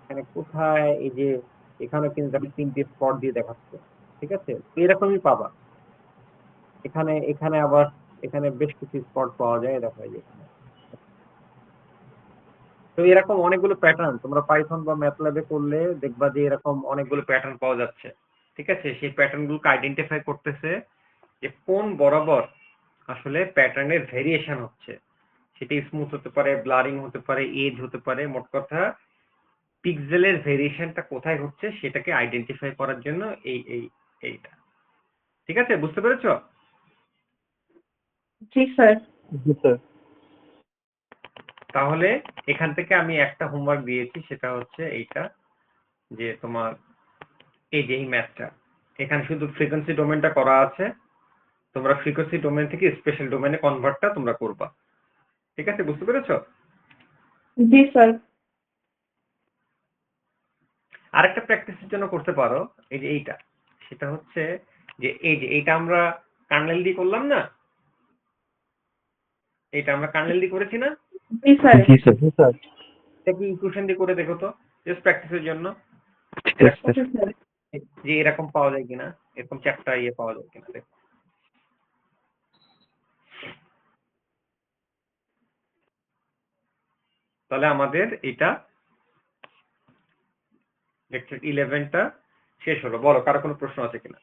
এখানে কোথায় এই যে এখানে কিন্তু দেখো 3টে স্পট দিয়ে দেখাচ্ছে, ঠিক আছে? এরকমই পাবা এখানে, এখানে আবার এখানে বেশ কিছু স্পট পাওয়া যায়, দেখো এই যে এখানে। তো এরকম অনেকগুলো প্যাটার্ন তোমরা পাইথন বা ম্যাথল্যাবে করলে দেখবা যে এরকম অনেকগুলো প্যাটার্ন পাওয়া যাচ্ছে, ঠিক আছে? সেই প্যাটার্নগুলোকে আইডেন্টিফাই করতেছে যে কোন বরাবর আসলে প্যাটার্নের ভেরিয়েশন হচ্ছে, সেটা স্মুথ হতে পারে, ব্লারিং হতে পারে, এজ হতে পারে, মোট কথা পিক্সেলের ভেরিয়েশনটা কোথায় হচ্ছে সেটাকে আইডেন্টিফাই করার জন্য এইটা, ঠিক আছে? বুঝতে পেরেছো?
জি স্যার।
জি স্যার।
তাহলে এখান থেকে আমি একটা হোমওয়ার্ক দিয়েছি, সেটা হচ্ছে এইটা, যে তোমার এই যে এই ম্যাথটা এখানে শুধু ফ্রিকোয়েন্সি ডোমেনটা করা আছে, তোমরা ফ্রিকোয়েন্সি ডোমেন থেকে স্পেশাল ডোমেনে কনভার্টটা তোমরা করবা, ঠিক আছে? বুঝতে পেরেছো?
জি স্যার।
আরেকটা প্র্যাকটিসের জন্য করতে পারো এই যে এইটা, সেটা হচ্ছে যে এই যে এইটা আমরা কার্নেল দিয়ে করলাম না, এইটা আমরা কার্নেল দিয়ে করেছি না,
জি স্যার।
জি স্যার
জি স্যার।
এটা কি ইকুয়েশন দিয়ে করে দেখো তো, জাস্ট প্র্যাকটিসের জন্য,
ঠিক আছে
ওকে
স্যার
স্যার।
যে এরকম পাওয়া যায় কিনা, এরকম চ্যাপ্টার পাওয়া যায় কিনা দেখো। তাহলে আমাদের এটা লেকচার 11টা শেষ হলো। বলো কারো কোনো প্রশ্ন আছে কিনা?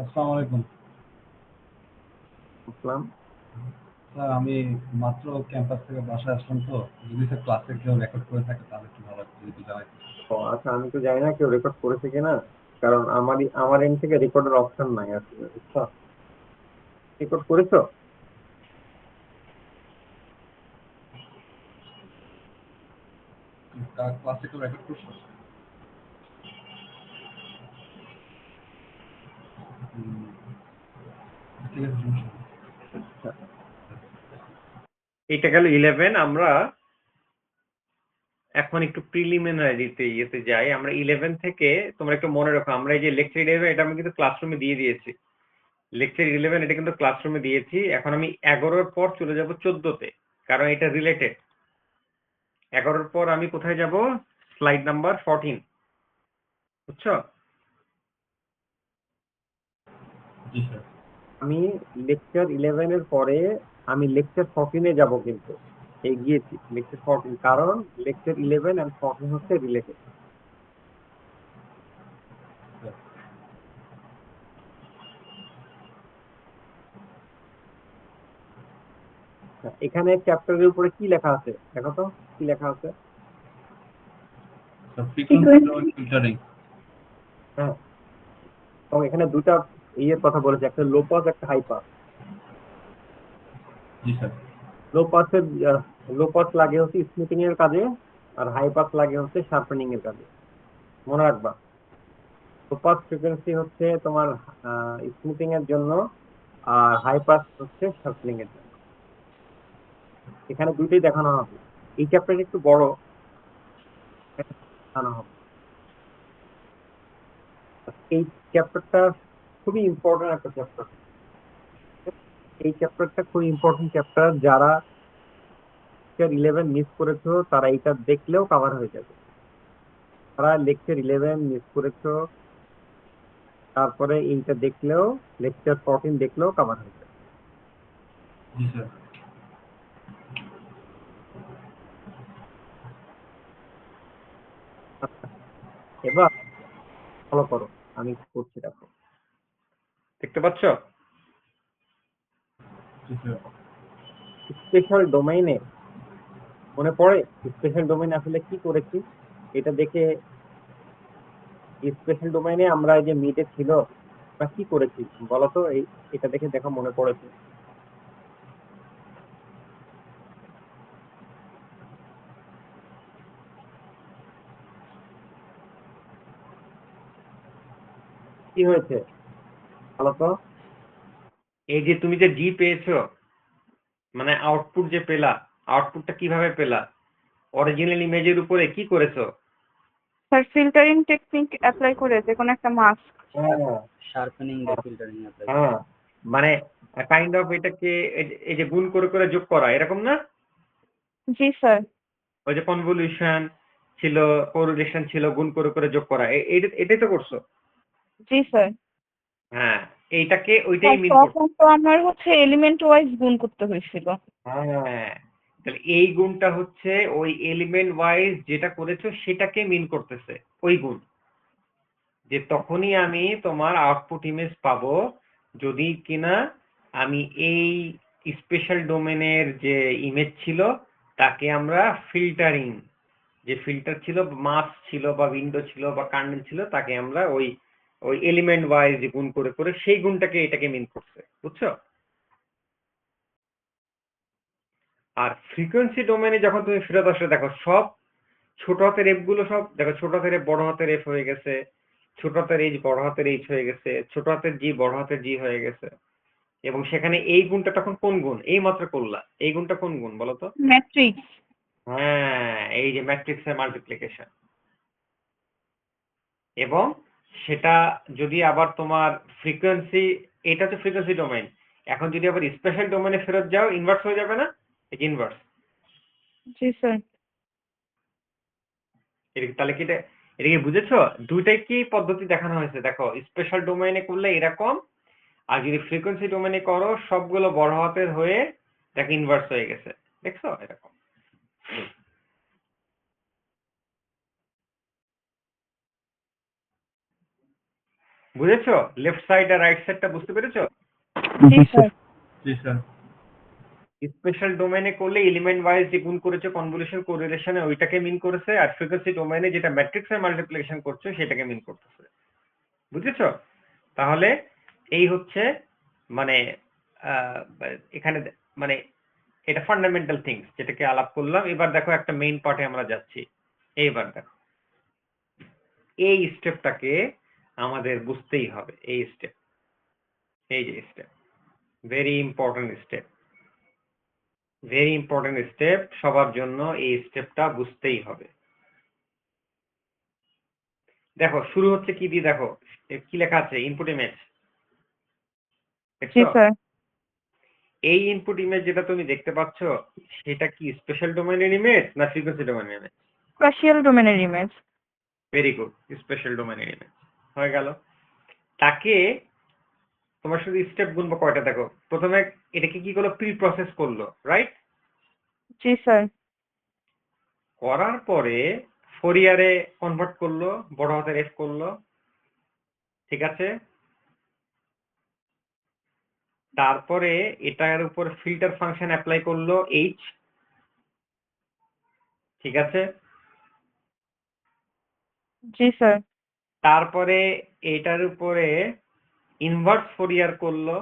আসসালামু আলাইকুম
বুঝলাম।
স্যার, আমি মাত্র ক্যাম্পাস থেকে বাসায় আসলাম, তো যদি স্যার ক্লাসে কেউ রেকর্ড করে থাকে তাহলে একটু ভালো হয়, যদি একটু জানাই।
ও আচ্ছা, আমি তো জানি না কেউ রেকর্ড করেছে কিনা, কারণ আমার এন্ড থেকে রেকর্ডের অপশন নাই আসলে, বুঝছো? রেকর্ড করেছো?
ক্লাসে কেউ রেকর্ড করছো? ঠিক আছে, সমস্যা নেই।
এটা গেল 11। আমরা এখন একটু প্রিলিমিনারিতে ইয়েতে যাই। আমরা 11 থেকে তোমরা একটু মনে রাখো, আমরা এই যে লেকচার 11 এটা আমি কিন্তু ক্লাসরুমে দিয়ে দিয়েছি। লেকচার 11 এটা কিন্তু ক্লাসরুমে দিয়েছি। এখন আমি 11-র পর চলে যাব 14-তে, কারণ এটা রিলেটেড। 11-র পর আমি কোথায় যাব? স্লাইড নাম্বার 14, বুঝছো?
জি স্যার।
আমি লেকচার 11-এর পরে আমি লেকচার 14-এ যাব, কিন্তু এই গিয়েছি লেকচার 14, কারণ লেকচার 11 এন্ড 14 হচ্ছে রিলেটেড। এখানে চ্যাপ্টারের উপরে কি লেখা আছে দেখো তো, কি লেখা আছে?
Sir, frequency filtering.
হ্যাঁ, এবং এখানে দুটা ইয়ের কথা বলেছে, একটা লো পাস, একটা হাই পাস।
জি স্যার।
লো পাস লাগে হচ্ছে স্মুথিং এর কাজে, আর হাই পাস লাগে হচ্ছে শার্পেনিং এর কাজে। মনে রাখবা, লো পাস ফ্রিকোয়েন্সি হচ্ছে তোমার স্মুথিং এর জন্য, আর হাই পাস হচ্ছে শার্পেনিং এর জন্য। এখানে দুইটাই দেখানো হবে। এই চ্যাপ্টারটা একটু বড়, দেখানো হবে। এই চ্যাপ্টারটা খুবই ইম্পর্টেন্ট একটা চ্যাপ্টার। এই চ্যাপ্টারটা খুবই ইম্পর্টেন্ট চ্যাপ্টার। যারা 11 মিস করেছো তারা এটা দেখলেও কভার হয়ে যাবে। তারা লেকচার 11 মিস করেছো, তারপরে এইটা দেখলেও লেকচার 14 দেখলেও কভার হয়ে যাবে।
জি স্যার।
আচ্ছা, এবার ফলো করো, আমি করছি, দেখো, দেখতে পাচ্ছ
জি স্যার।
স্পেশাল ডোমেইনে মনে পড়ে স্পেশাল ডোমেইন আসলে কি করেছি? এটা দেখে স্পেশাল ডোমেইনে আমরা এই যে মিটে ছিল আমরা কি করেছি বলো তো, এটা দেখে দেখো মনে পড়েছে। কি হয়েছে বলো তো? এই যে তুমি যে জি পেয়েছো, মানে আউটপুট যে পেলা, আউটপুটটা কিভাবে পেলা? অরিজিনাল ইমেজের উপরে কি করেছো?
স্যার ফিল্টারিং টেকনিক অ্যাপ্লাই করে যে কোনো একটা মাস্ক।
হ্যাঁ,
sharpening the filtering apply
হ্যাঁ, মানে কাইন্ড অফ এটাকে এই যে গুণ করে করে যোগ করা, এরকম না?
জি স্যার।
ওই যে কনভলিউশন ছিল, কোরিলেশন ছিল, গুণ করে করে যোগ করা, এটাই তো করছো।
জি স্যার।
হ্যাঁ, এইটাকে ওইটাই
স্যার
মিন করছো।
তখন তো আমার হচ্ছে এলিমেন্ট ওয়াইজ গুণ করতে হয়েছিল।
হ্যাঁ, তাহলে এই গুণটা হচ্ছে ওই এলিমেন্ট ওয়াইজ যেটা করেছো সেটাকে মিন করতেছে, ওই গুণ। যে তখনই আমি তোমার আউটপুট ইমেজ পাবো যদি কিনা আমি এই স্পেশাল ডোমেনের যে ইমেজ ছিল তাকে আমরা ফিল্টারিং, যে ফিল্টার ছিল, মাস্ক ছিল বা উইন্ডো ছিল বা কার্নেল ছিল, তাকে আমরা ওই ওই এলিমেন্ট ওয়াইজ গুণ করে করে সেই গুণটাকে এটাকে মিন করছে, বুঝছো? আর ফ্রিকোয়েন্সি ডোমেনে যখন তুমি ফেরত আসলে দেখো সব ছোট হাতের এফ গুলো, সব দেখো ছোট হাতের এফ বড় হাতের এফ হয়ে গেছে, ছোট হাতের এইচ বড় হাতের এইচ হয়ে গেছে, ছোট হাতের জি বড় হাতের জি হয়ে গেছে। এবং সেখানে এই গুণটা তখন কোন গুণ? এই মাত্র করলা, এই গুণটা কোন গুণ বলো তো?
ম্যাট্রিক্স।
হ্যাঁ, এই যে ম্যাট্রিক্সের মাল্টিপ্লিকেশন। এবং সেটা যদি আবার তোমার ফ্রিকোয়েন্সি, এটা তো ফ্রিকোয়েন্সি ডোমেইন, এখন যদি আবার স্পেশাল ডোমেইনে ফেরত যাও ইনভার্স হয়ে যাবে না? ইনভার্স।
জি স্যার।
তাহলে কি এটা কি বুঝেছো? দুইটাই কি পদ্ধতি দেখানো হয়েছে, দেখো স্পেশাল ডোমেইনে করলে এরকম, আর যদি ফ্রিকোয়েন্সি ডোমেইনে করো সবগুলো বড় হাতের হয়ে দেখো ইনভার্স হয়ে গেছে, দেখছো এরকম। বুঝেছো? লেফট সাইড আর রাইট সাইডটা বুঝতে পেরেছো?
জি স্যার।
জি স্যার।
স্পেশাল ডোমেইনে করলে এলিমেন্ট ওয়াইজ যে গুণ করেছো কনভলিউশন কোরিলেশনে ওইটাকে মিন করেছে, আর ফ্রিকোয়েন্সি ডোমেইনে যেটা ম্যাট্রিক্সের মাল্টিপ্লিকেশন করছো সেটাকে মিন করতেছে, বুঝেছো? তাহলে এই হচ্ছে মানে আহ, এখানে মানে এটা ফান্ডামেন্টাল থিংস যেটাকে আলাপ করলাম। এবার দেখো একটা মেইন পার্টে আমরা যাচ্ছি। এইবার দেখো এই স্টেপটাকে আমাদের বুঝতেই হবে, এই স্টেপ, এই যে step, very important step, very important step, সবার জন্য এই স্টেপটা বুঝতেই হবে। দেখো শুরু হচ্ছে কি দিয়ে, দেখো কি লেখা আছে, ইনপুট ইমেজ,
জি
দেখছো?
স্যার।
এই ইনপুট ইমেজ যেটা তুমি দেখতে পাচ্ছ সেটা কি স্পেশাল ডোমেইনের ইমেজ না ফ্রিকোয়েন্সি ডোমেইনের ইমেজ?
স্পেশাল ডোমেনের ইমেজ।
ভেরি গুড, স্পেশাল ডোমেইনের ইমেজ হয়ে গেল। তাকে তোমার শুধু স্টেপ গুনবো কয়টা, দেখো প্রথমে এটাকে কি করলো, প্রি প্রসেস করলো, রাইট?
জি স্যার।
করার পরে ফোরিয়ারে কনভার্ট করলো, বড় হাতের এফ করলো, ঠিক আছে? তারপরে এটার উপর ফিল্টার ফাংশন অ্যাপ্লাই করলো, এইচ, ঠিক আছে?
জি স্যার।
তারপরে এটার উপরে ইনভার্স ফোরিয়ার করলো,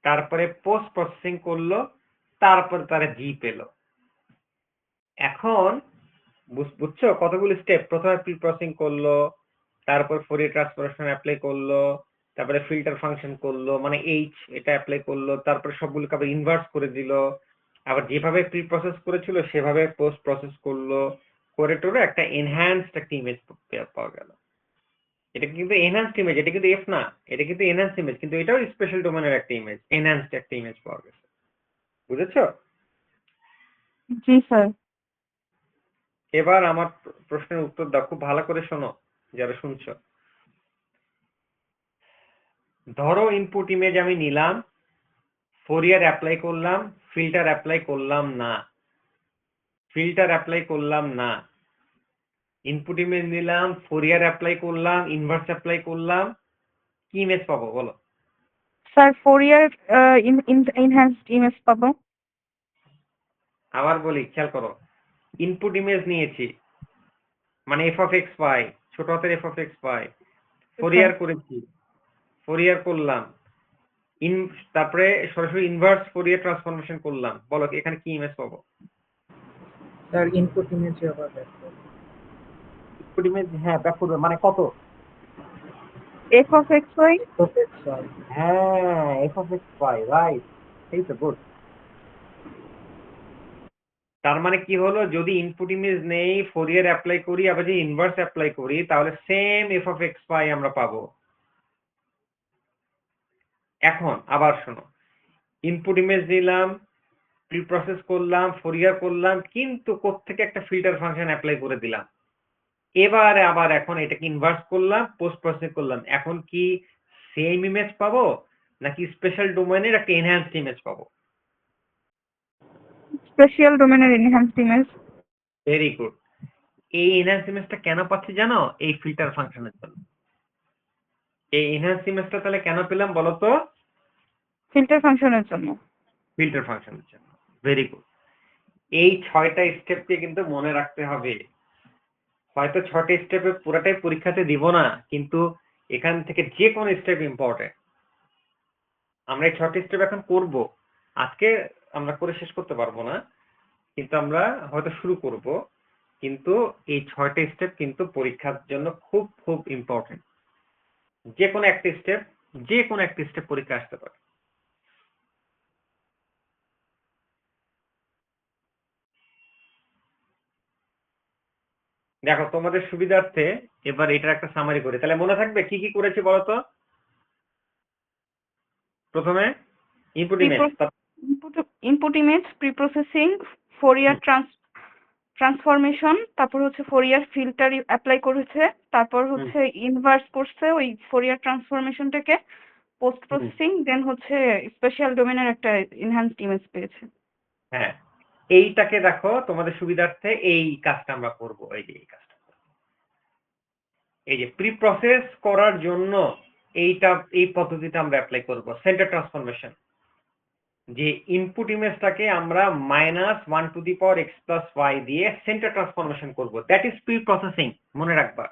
তারপরে পোস্ট প্রসেসিং করলো, তারপর তারা জি পেলো। এখন বুঝছো কতগুলো স্টেপ? প্রথমে প্রি প্রসেসিং করলো, তারপর ফোরিয়ার ট্রান্সফরমেশন অ্যাপ্লাই করলো, তারপরে ফিল্টার ফাংশন করলো, মানে এইচ এটা অ্যাপ্লাই করলো, তারপরে সবগুলোকে আবার ইনভার্স করে দিল, আবার যেভাবে প্রি প্রসেস করেছিল সেভাবে পোস্ট প্রসেস করলো, করে টোরে একটা এনহ্যান্সড একটা ইমেজ পাওয়া গেল। এটা কিন্তু এনহ্যান্সড ইমেজ, এটা কিন্তু এফ না, এটা কিন্তু এনহ্যান্সড ইমেজ, কিন্তু এটাও স্পেশাল ডোমেনের একটা ইমেজ, এনহ্যান্সড একটা ইমেজ পাওয়া গেছে, বুঝেছো?
জি স্যার।
এবার আমার প্রশ্নের উত্তর দাও, খুব ভালো করে শোনো যারা শুনছো। ধরো ইনপুট ইমেজ আমি নিলাম, ফোরিয়ার অ্যাপ্লাই করলাম, ফিল্টার অ্যাপ্লাই করলাম না, ইনপুট ইমেজ নিলাম, ফোরিয়ার অ্যাপ্লাই করলাম, ইনভার্স অ্যাপ্লাই করলাম, কি ইমেজ পাবো বলো?
স্যার ফোরিয়ার ইনহ্যান্সড ইমেজ পাবো।
আবার বলি, খেয়াল করো, ইনপুট ইমেজ নিয়েছি মানে এফ অফ এক্স পাই, ছোট হাতের F of X pi, Fourier করেছি, ফোরিয়ার করলাম, তারপরে সরাসরি ইনভার্স ফোরিয়ার ট্রান্সফরমেশন করলাম, বলো এখানে কি ইমেজ পাবো?
স্যার ইনপুট ইমেজে আবার দেখো
ইনপুট ইমেজ, হ্যাঁ ব্যাক করবে, মানে কত?
F of X Y.
হ্যাঁ এফ অফ এক্স পাই, রাইট, এই তো গুড। তার মানে কি হলো, যদি ইনপুট ইমেজ নেই, ফোরিয়ার অ্যাপ্লাই করি, আবার যদি ইনভার্স অ্যাপ্লাই করি, তাহলে সেম এফ অফ এক্স পাই আমরা পাবো। এখন আবার শোনো, ইনপুট ইমেজ দিলাম, প্রি প্রসেস করলাম, ফোরিয়ার করলাম, কিন্তু কোত্থেকে একটা ফিল্টার ফাংশন অ্যাপ্লাই করে দিলাম। এবারে আবার এখন এটাকে ইনভার্স করলাম, পোস্ট প্রসেস করলাম, এখন কি সেম ইমেজ পাবো নাকি স্পেশাল ডোমেনের একটা এনহ্যান্সড ইমেজ পাবো?
স্পেশাল ডোমেনের এনহ্যান্সড ইমেজ।
Very good. এই এনহ্যান্সড ইমেজটা কেন পাচ্ছি জানো? এই ফিল্টার ফাংশনের জন্য। এই এনহ্যান্সড ইমেজটা তাহলে কেন পেলাম বলো তো?
ফিল্টার ফাংশনের জন্য।
ফিল্টার ফাংশনের জন্য। Very good. এই 6টা স্টেপকে কিন্তু মনে রাখতে হবে। হয়তো 6টা স্টেপে পুরাটাই পরীক্ষাতে দিব না, কিন্তু এখান থেকে যে কোনো স্টেপ ইম্পর্টেন্ট। আমরা এই 6টি স্টেপ এখন করব। আজকে আমরা করে শেষ করতে পারবো না, কিন্তু আমরা হয়তো শুরু করব, কিন্তু এই 6টা স্টেপ কিন্তু পরীক্ষার জন্য খুব খুব ইম্পর্টেন্ট। যে কোনো একটা স্টেপ পরীক্ষা আসতে পারে। দেখো তোমাদের সুবিধার্থে এবার এটার একটা সামারি করি, তাহলে মনে থাকবে কি কি করেছি বলতো? প্রথমে input image,
input image, pre processing, Fourier transformation, তারপর হচ্ছে ফোরিয়ার ফিল্টার অ্যাপ্লাই করেছে, তারপর হচ্ছে ইনভার্স করছে ওই ফোরিয়ার ট্রান্সফরমেশনটাকে, পোস্ট প্রসেসিং, দেন হচ্ছে স্পেশাল ডোমেনের একটা এনহ্যান্সড ইমেজ পেয়েছে।
হ্যাঁ, এইটাকে দেখো তোমাদের সুবিধার্থে এই কাজটা আমরা করব। এই কাজটা, এই যে প্রি প্রসেস করার জন্য এই পদ্ধতিটা আমরা অ্যাপ্লাই করব, সেন্টার ট্রান্সফরমেশন। যে ইনপুট ইমেজটাকে আমরা -1^x+y দিয়ে সেন্টার ট্রান্সফরমেশন করব, দ্যাট ইজ প্রি প্রসেসিং। মনে রাখবা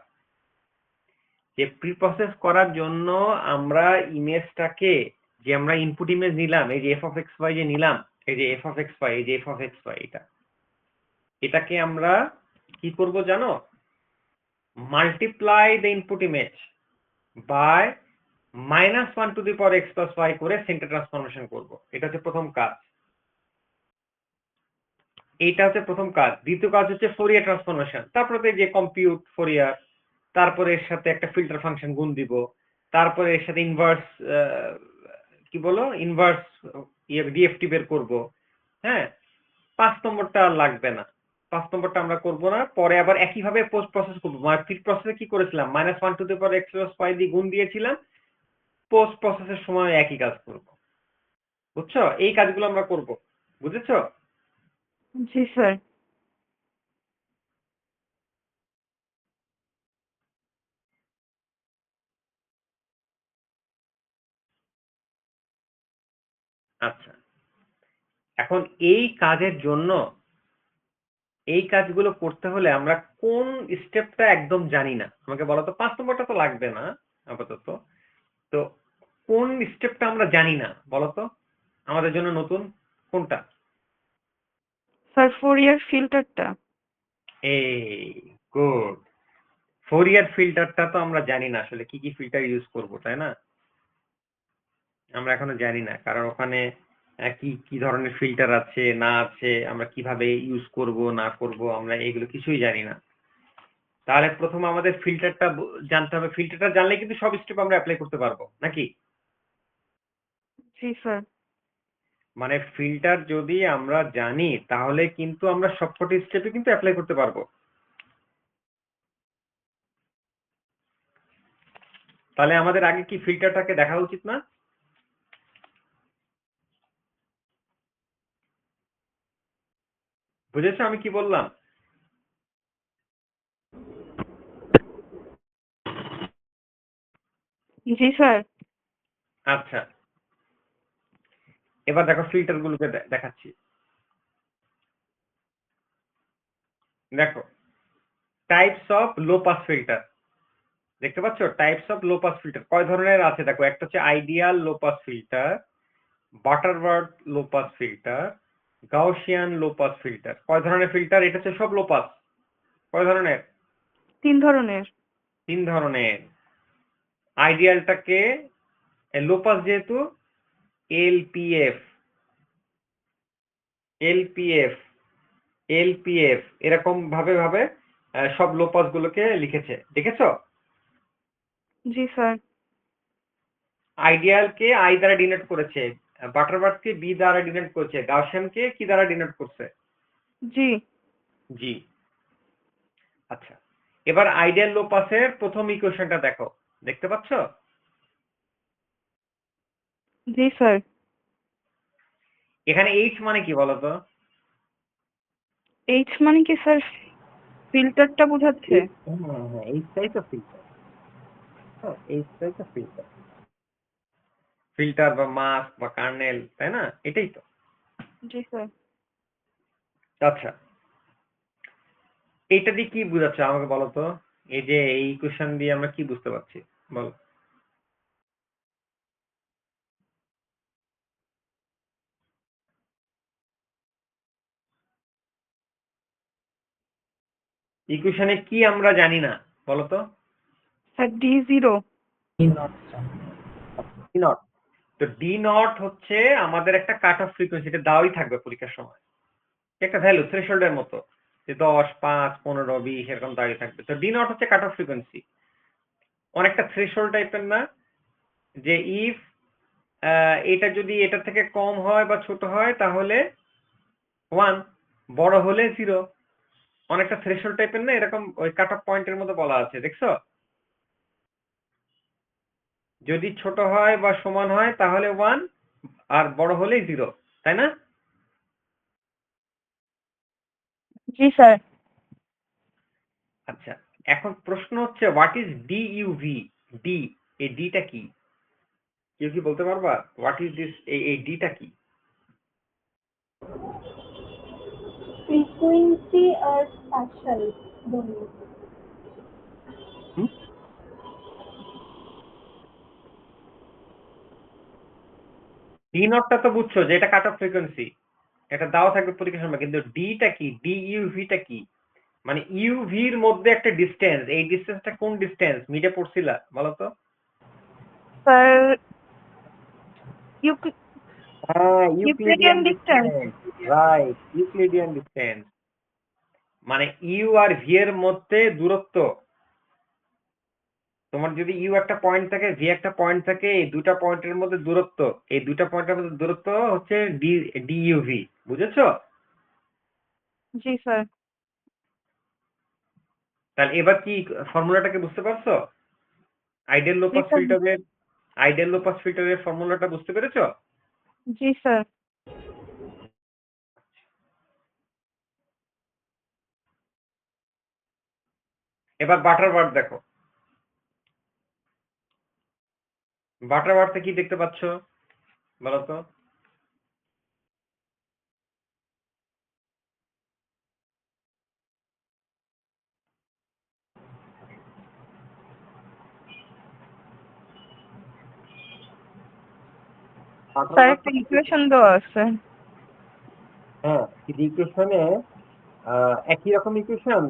যে প্রি প্রসেস করার জন্য আমরা ইমেজটাকে, যে আমরা ইনপুট ইমেজ নিলাম, এই যে এফ অফ এক্স ওয়াই যে নিলাম, এই যে এফ অফ এক্স ওয়াই, এই যে এফ অফ এক্স ওয়াই, এটাকে আমরা কি করব জানো? Multiply the input image by -1^x+y করে সেন্টার ট্রান্সফরমেশন করব। এটা হচ্ছে প্রথম কাজ। দ্বিতীয় কাজ হচ্ছে ফোরিয়ার ট্রান্সফরমেশন। তারপরে যে কম্পিউট ফোরিয়ার, তারপরে এর সাথে একটা ফিল্টার ফাংশন গুণ দিব, তারপরে এর সাথে ইনভার্স ডিএফটি বের করব। হ্যাঁ, 5 নম্বরটা আর লাগবে না, 5 নম্বরটা আমরা করব না। পরে আবার একইভাবে পোস্ট প্রসেস করব। মানে প্রি প্রসেসে কি করেছিলাম, -1^x+y দিয়ে গুণ দিয়েছিলাম, পোস্ট প্রসেসের সময় একই কাজ করব। বুঝছো? এই কাজগুলো আমরা করব। বুঝেছো?
জি স্যার।
আচ্ছা, এখন এই কাজের জন্য, এই কাজগুলো করতে হলে আমরা কোন স্টেপটা একদম জানি না, আমাকে বলো তো। 5 নম্বরটা তো লাগবে না আপাতত। তো কোন স্টেপটা আমরা জানি না বলো তো, আমাদের জন্য নতুন কোনটা?
স্যার ফোরিয়ার ফিল্টারটা।
এই গুড। ফোরিয়ার ফিল্টারটা তো আমরা জানি না আসলে কি কি ফিল্টার ইউজ করব, তাই না? আমরা এখনো জানি না, কারণ ওখানে কি কি ধরনের ফিল্টার আছে না আছে, আমরা কিভাবে ইউজ করব না করব, আমরা এগুলো কিছুই জানি না। তাহলে প্রথমে আমাদের ফিল্টারটা জানতে হবে। ফিল্টারটা জানলে কিন্তু সব স্টেপ আমরা অ্যাপ্লাই করতে পারবো, নাকি?
জি স্যার।
মানে ফিল্টার যদি আমরা জানি তাহলে কিন্তু আমরা সবকটি স্টেপে কিন্তু অ্যাপ্লাই করতে পারবো। তাহলে আমাদের আগে কি ফিল্টারটাকে দেখা উচিত না? বুঝেছো আমি কি বললাম?
জি স্যার।
আচ্ছা, এবার দেখো ফিল্টার গুলোকে দেখাচ্ছি। দেখো types of low pass filter, দেখতে পাচ্ছ? Types of low pass filter কয় ধরনের আছে দেখো। একটা হচ্ছে ideal low pass filter, Butterworth low pass filter, Gaussian low pass filter. কয় ধরনের ফিল্টার? এটা হচ্ছে সব লো পাস। কয় ধরনের?
3 ধরনের।
3 ধরনের। আইডিয়ালটাকে লো পাস যেহেতু এলপিএফ, এলপিএফ, এলপিএফ এরকম ভাবে ভাবে সব লো পাস গুলোকে লিখেছে, দেখেছো?
জি স্যার।
আইডিয়ালকে আই দ্বারা ডিনোট করেছে, বাটারওয়ার্থকে বি দ্বারা ডিনোট করেছে, গাউসিয়ানকে কি দ্বারা ডিনোট করছে?
জি।
জি। আচ্ছা, এবার আইডিয়াল লো পাসের প্রথম ইকুয়েশনটা দেখো, দেখতে পাচ্ছ?
জি স্যার।
এখানে এইচ মানে কি বলতো?
এইচ মানে কি স্যার? ফিল্টারটা বোঝাচ্ছে।
হ্যাঁ, এইচটাই তো ফিল্টার। হ্যাঁ, এইচটাই তো ফিল্টার। ফিল্টার বা মাস্ক বা কার্নেল, তাই না? এটাই তো।
জি স্যার।
আচ্ছা, এইটা দিয়ে কি বোঝাচ্ছ আমাকে বলো তো? এই যে এই ইকুয়েশন দিয়ে আমরা কি বুঝতে পারছি বলো? ইকুয়েশনে কি আমরা জানি না বলো তো?
Sir D0।
D not. তো ডি নট হচ্ছে আমাদের একটা কাট অফ ফ্রিকোয়েন্সি, এটা দেওয়াই থাকবে পরীক্ষার সময়, একটা ভ্যালু থ্রেশহোল্ডের মতো, যে 10, 5, 15, 20 এরকম দাঁড়িয়ে থাকবে। তো ডি নট হচ্ছে কাট অফ ফ্রিকোয়েন্সি, অনেকটা থ্রেশহোল্ড টাইপের না? যে ইফ এটা যদি এটা থেকে কম হয় বা ছোট হয় তাহলে 1, বড় হলে 0, অনেকটা থ্রেশহোল্ড টাইপের না? এরকম ওই কাট অফ পয়েন্টের মতো বলা আছে, দেখছো? যদি ছোট হয় বা সমান হয় তাহলে 1, আর বড় হলে 0, তাই না?
জি স্যার।
আচ্ছা, এখন প্রশ্ন হচ্ছে হোয়াট ইজ ডিইউভি? ডি, এই ডিটা কি? কেউ কি বলতে পারবা হোয়াট ইজ দিস? এই ডিটা কি?
ফ্রিকোয়েন্সি আর স্পেশাল ডোমেন।
ডি নটটা তো বুঝছো যে এটা কাট অফ ফ্রিকোয়েন্সি, এটা দাও থাকবে পরীক্ষার সময়, কিন্তু ডিটা কি? ডিইউভিটা কি? মানে ইউভির মধ্যে একটা ডিসটেন্স, এই ডিসটেন্সটা কোন ডিসটেন্স? মিডে পড়ছিলা বলো তো?
স্যার
হ্যাঁ,
Euclidean
Euclidean
distance.
Distance, right, Euclidean distance. মানে ইউ আর ভি এর মধ্যে দূরত্ব। তোমার যদি ইউ একটা পয়েন্ট থাকে, ভি একটা পয়েন্ট থাকে, এই দুটা পয়েন্টের মধ্যে দূরত্ব, এই দুটা পয়েন্টের মধ্যে দূরত্ব হচ্ছে ডিইউভি, বুঝেছো?
জি স্যার।
তাহলে এবার কি ফর্মুলাটাকে বুঝতে পারছো? আইডিয়াল লো
জি
পাস
স্যার।
ফিল্টারের, আইডিয়াল লো পাস ফিল্টারের ফর্মুলাটা বুঝতে পেরেছো?
জি স্যার।
এবার বাটারওয়ার্থ দেখো, বাটারওয়ার্থে কি দেখতে পাচ্ছো বলো তো?
স্যার একটা ইকুয়েশন দেওয়া আছে।
হ্যাঁ, ইকুয়েশনে একই রকম ইকুয়েশন,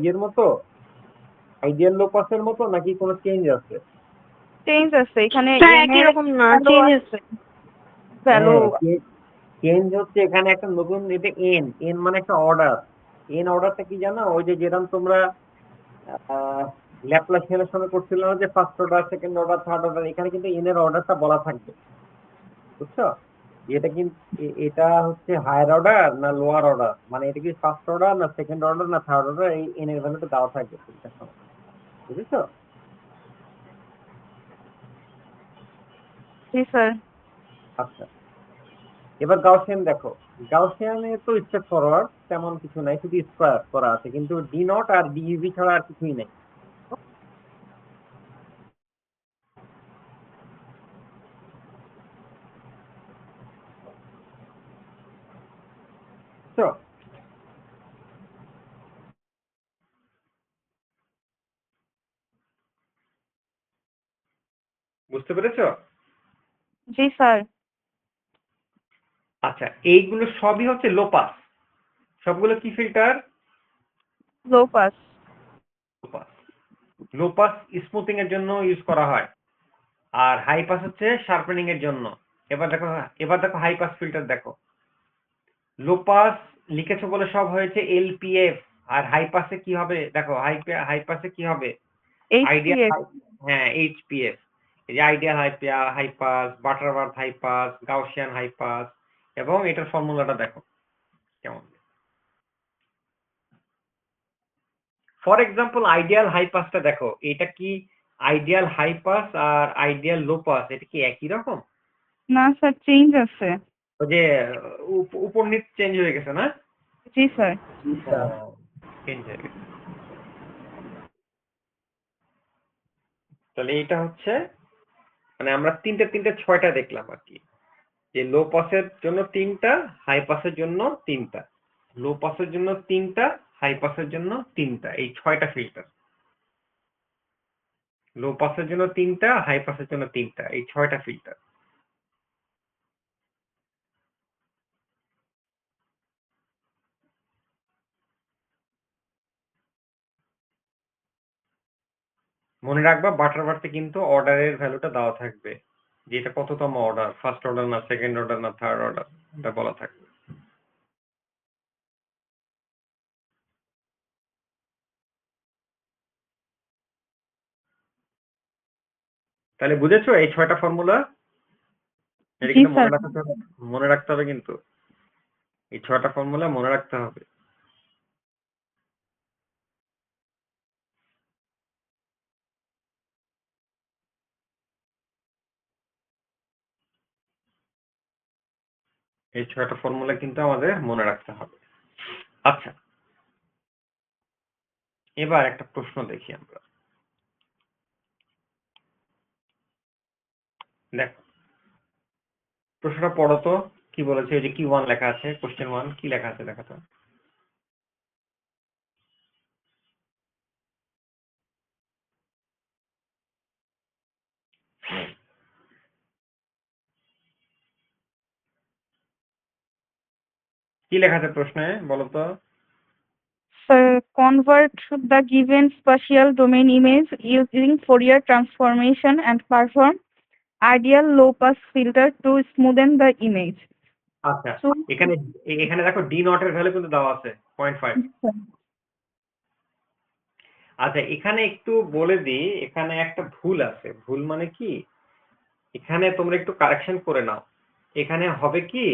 ইয়ের মতো, আইডিয়াল লো পাসের মতো, নাকি কোনো চেঞ্জ আছে?
চেঞ্জ আছে এখানে।
স্যার
এন
একই
এর
রকম না,
ভ্যালু
চেঞ্জ
আছে। ভ্যালু।
হ্যাঁ, চেঞ্জ হচ্ছে এখানে একটা নতুন, এটা এন, এন মানে একটা অর্ডার। এন অর্ডারটা কি জানো? ওই যে যেরকম তোমরা ল্যাপ্লাসিয়ানের সময় করছিল না যে first order, second order, third order, এখানে কিন্তু এন এর অর্ডারটা বলা থাকবে, বুঝছো? এটা কিন্তু এটা হচ্ছে হায়ার অর্ডার না লোয়ার অর্ডার, মানে এটা কি ফার্স্ট অর্ডার না সেকেন্ড অর্ডার না থার্ড অর্ডার, এই এন এর ভ্যালুটা দেওয়া থাকবে পরীক্ষার সময়, বুঝেছো?
জি স্যার।
আচ্ছা, এবার গাউসিয়ান দেখো। গাউসিয়ানে তো স্টেপ ফরওয়ার্ড তেমন কিছু নাই, শুধু স্কোয়ার করা আছে, কিন্তু ডি নট আর ডিইউভি ছাড়া আর কিছুই নেই। তো বুঝতে পেরেছো?
জি স্যার।
আচ্ছা, এইগুলো সবই হচ্ছে লো পাস। সবগুলো কি filter?
Low pass.
Low pass. Low pass smoothing এর জন্য ইউজ করা হয়, আর হাই পাস হচ্ছে শার্পেনিং এর জন্য। এবার দেখো হাই পাস ফিল্টার দেখো। লো পাস লিখেছো বলে সব হয়েছে এলপিএফ, আর হাই পাসে কি হবে দেখো, হাই পাসে কি হবে? Ideal
HPF.
হ্যাঁ, এইচপিএফ। এই যে ideal high pass, Butterworth high pass, Gaussian high pass, এবং এটার ফর্মুলাটা দেখো কেমন। ফর এক্সাম্পল আইডিয়াল হাই পাসটা দেখো, এটা কি আইডিয়াল হাই পাস আর আইডিয়াল লো পাস এটা কি একই রকম?
না স্যার, চেঞ্জ আছে।
ওই যে উপর নিচ চেঞ্জ হয়ে গেছে না?
জি স্যার।
চেঞ্জ হয়ে গেছে। তাহলে এইটা হচ্ছে, মানে আমরা তিনটে ছয়টা দেখলাম আর কি, যে লো পাসের জন্য তিনটা, হাই পাসের জন্য তিনটা, লো পাসের জন্য তিনটা, হাই পাসের জন্য তিনটা, এই ছয়টা ফিল্টার। লো পাসের জন্য তিনটা, হাই পাসের জন্য তিনটা, এই ছয়টা ফিল্টার। মনে রাখবা বাটারওয়ার্থে কিন্তু অর্ডারের ভ্যালুটা দেওয়া থাকবে, যে এটা কততম অর্ডার, ফার্স্ট অর্ডার না সেকেন্ড অর্ডার না থার্ড অর্ডার, এটা বলা থাকবে। তাহলে বুঝেছো এই ছয়টা ফর্মুলা? এটা
জি
কিন্তু
স্যার।
মনে রাখতে হবে কিন্তু, এই ছয়টা ফর্মুলা মনে রাখতে হবে। এই ছয়টা ফর্মুলা কিন্তু আমাদের মনে রাখতে হবে। আচ্ছা, এবার একটা প্রশ্ন দেখি আমরা। দেখো প্রশ্নটা পড়ো তো, কি বলেছে? ওই যে Q1 লেখা আছে, কোশ্চেন 1 কি লেখা আছে দেখো তো। কি লেখা আছে প্রশ্নে বলো তো?
Sir, convert the given spatial domain image using Fourier transformation and perform ideal low-pass filter to smoothen the image.
আচ্ছা,
So,
এখানে এখানে দেখো ডি নট এর ভ্যালু কিন্তু দেওয়া আছে 0.5। আচ্ছা, এখানে একটু বলে দিই, এখানে একটা ভুল আছে। ভুল মানে কি, এখানে তোমরা একটু কারেকশন করে নাও। এখানে হবে কি,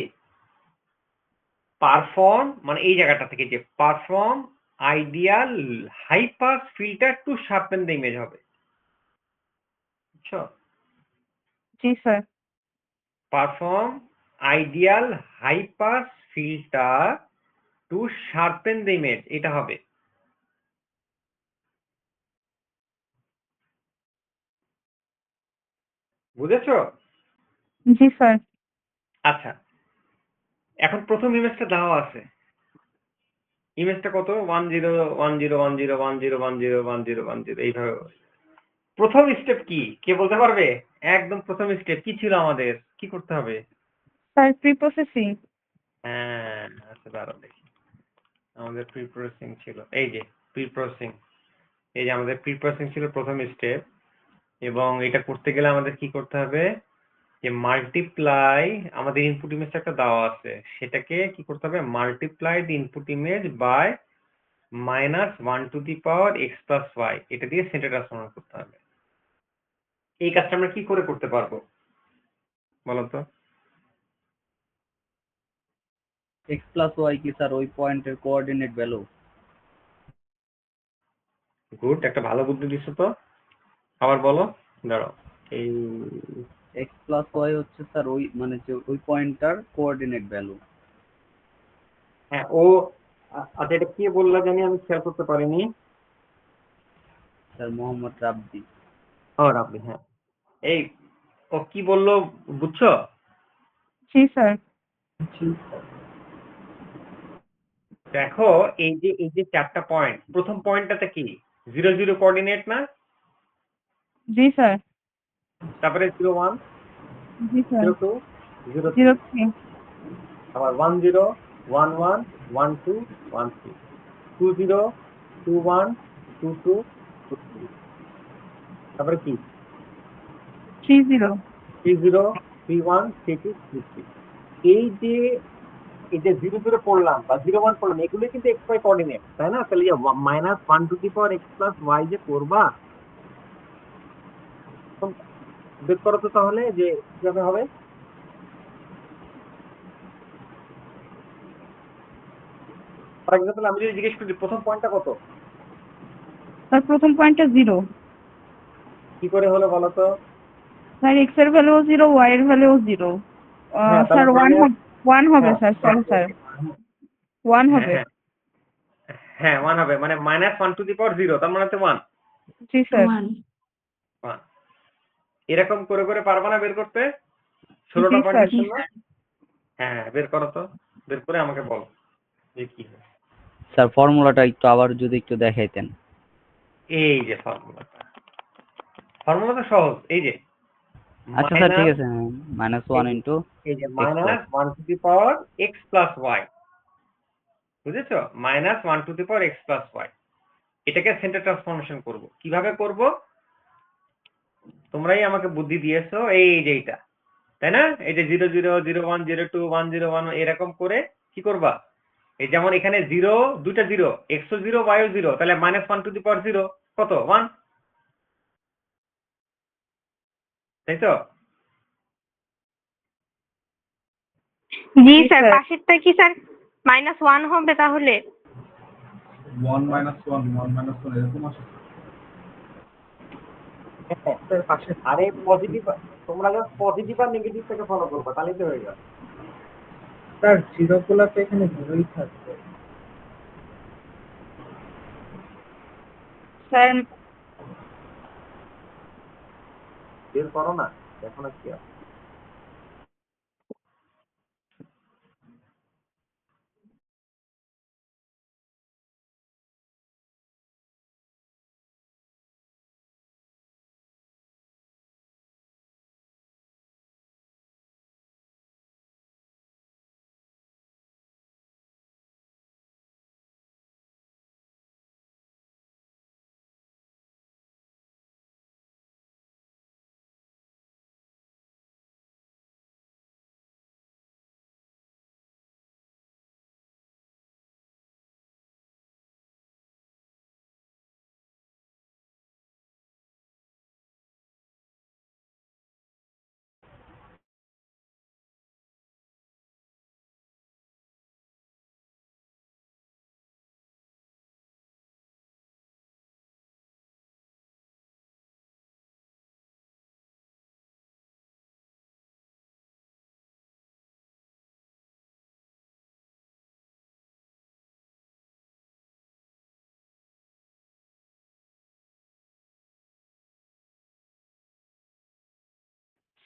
পারফর্ম মানে এই জায়গাটা থেকে যে perform ideal high pass filter to sharpen the image হবে, বুঝছো?
জি sir.
Perform ideal high pass filter to sharpen the image, এটা হবে। বুঝেছো?
জি স্যার।
আচ্ছা, এখন প্রথম ইমেজটা দেওয়া আছে। ইমেজটা কত? 1010101010101010 এইভাবে। প্রথম স্টেপ কি কে বলতে পারবে? একদম প্রথম স্টেপ কি ছিল আমাদের, কি করতে হবে?
Sir, pre-processing.
হ্যাঁ, আচ্ছা দাঁড়াও দেখি। আমাদের প্রি প্রসেসিং ছিল, এই যে প্রি প্রসেসিং, এই যে আমাদের প্রি প্রসেসিং ছিল প্রথম স্টেপ। এবং এটা করতে গেলে আমাদের কি করতে হবে, যে মাল্টিপ্লাই, আমাদের ইনপুট ইমেজটা একটা দেওয়া আছে, সেটাকে কি করতে হবে, multiply the input image by -1 to the power x+y, এটা দিয়ে সেন্টার ট্রান্সফর্ম করতে হবে। এই কাজটা আমরা কি করে করতে পারবো বলো তো?
x প্লাস ওয়াই কি স্যার ওই পয়েন্টের কোঅর্ডিনেট ভ্যালু?
গুড, একটা ভালো বুদ্ধি দিছো তো। আবার বলো, দাঁড়াও। এই
এক্স প্লাস ওয়াই হচ্ছে স্যার ওই মানে যে ওই পয়েন্টটার কোঅর্ডিনেট ভ্যালু।
হ্যাঁ ও আচ্ছা এটা কি বললা জানি আমি খেয়াল করতে পারিনি।
স্যার মোহাম্মদ রাব্বি।
ও রাবলি, হ্যাঁ এই ও কি বললো বুঝছো?
জি স্যার।
দেখো এই যে চারটা পয়েন্ট, প্রথম পয়েন্টটাতে কি 0 0 কোঅর্ডিনেট না?
জি স্যার।
তারপরে 0 1
জি স্যার।
0 2 0 3,
03।
আবার 1 0 1 1 1 2 1 3, 2 0 2 1 2 2 2 3, তারপরে কি
30।
3 0 3 1 3 2 3 3। এই যে 0 0 পড়লাম বা 0 1 পড়লাম, এগুলো কিন্তু এক্স ওয়াই কোঅর্ডিনেট, তাই না? তাহলে -1 to the power x plus y যে করবা, বের করো তো তাহলে যে কিভাবে হবে। ফর এক্সাম্পল আমি যদি জিজ্ঞেস করি প্রথম পয়েন্টটা কত,
স্যার প্রথম পয়েন্টটা 0।
কি করে হলো বলো তো?
স্যার এক্স এর ভ্যালু 0, ওয়াই এর ভ্যালু 0।
হ্যাঁ
স্যার
তাহলে
1 হবে
হ্যাঁ
স্যার, সরি স্যার 1
হ্যাঁ
হবে।
হ্যাঁ হ্যাঁ 1 হবে, মানে -1 টু দি পাওয়ার 0, তার মানে তো 1
জি স্যার।
1। এরকম করে করে পারবা না বের করতে
জি
16টা
স্যার।
পয়েন্টের জন্য? হ্যাঁ বের করো তো, বের করে আমাকে বল যে কি হয়।
স্যার ফর্মুলাটা একটু আবার যদি একটু দেখাইতেন।
এই যে ফর্মুলা তো সহজ, এই যে
আচ্ছা স্যার ঠিক
মাইনাস,
আছে, -1 ইন্টু
এই যে
x plus.
-1 to the power x plus y, বুঝেছো? -1 to the power x plus y, এটাকে সেন্টার ট্রান্সফরমেশন করব। কিভাবে করব? তোমরাই আমাকে বুদ্ধি দিয়েছো, এই যে এইটা, তাই না? এই যে 0 0 0 1 0 2 1 0 1 এরকম করে কি করবা? এই যেমন এখানে জিরো, দুইটা জিরো, এক্সও জিরো ওয়াইও জিরো, তাহলে -1 টু দি পাওয়ার 0 কত 1, তাই তো?
জি
জি
স্যার,
স্যার।
পাশেরটা কি স্যার -1 হবে তাহলে?
1 -1 1 -1 এরকম আসে।
হ্যাঁ, আরে পজিটিভ, তোমরা জাস্ট পজিটিভ আর নেগেটিভ থেকে ফলো করবা, তাহলেই তো হয়ে যাবে।
স্যার জিরোগুলো তো এখানে জিরোই থাকবে।
স্যার
বের করো না, দেখো না কি আছে।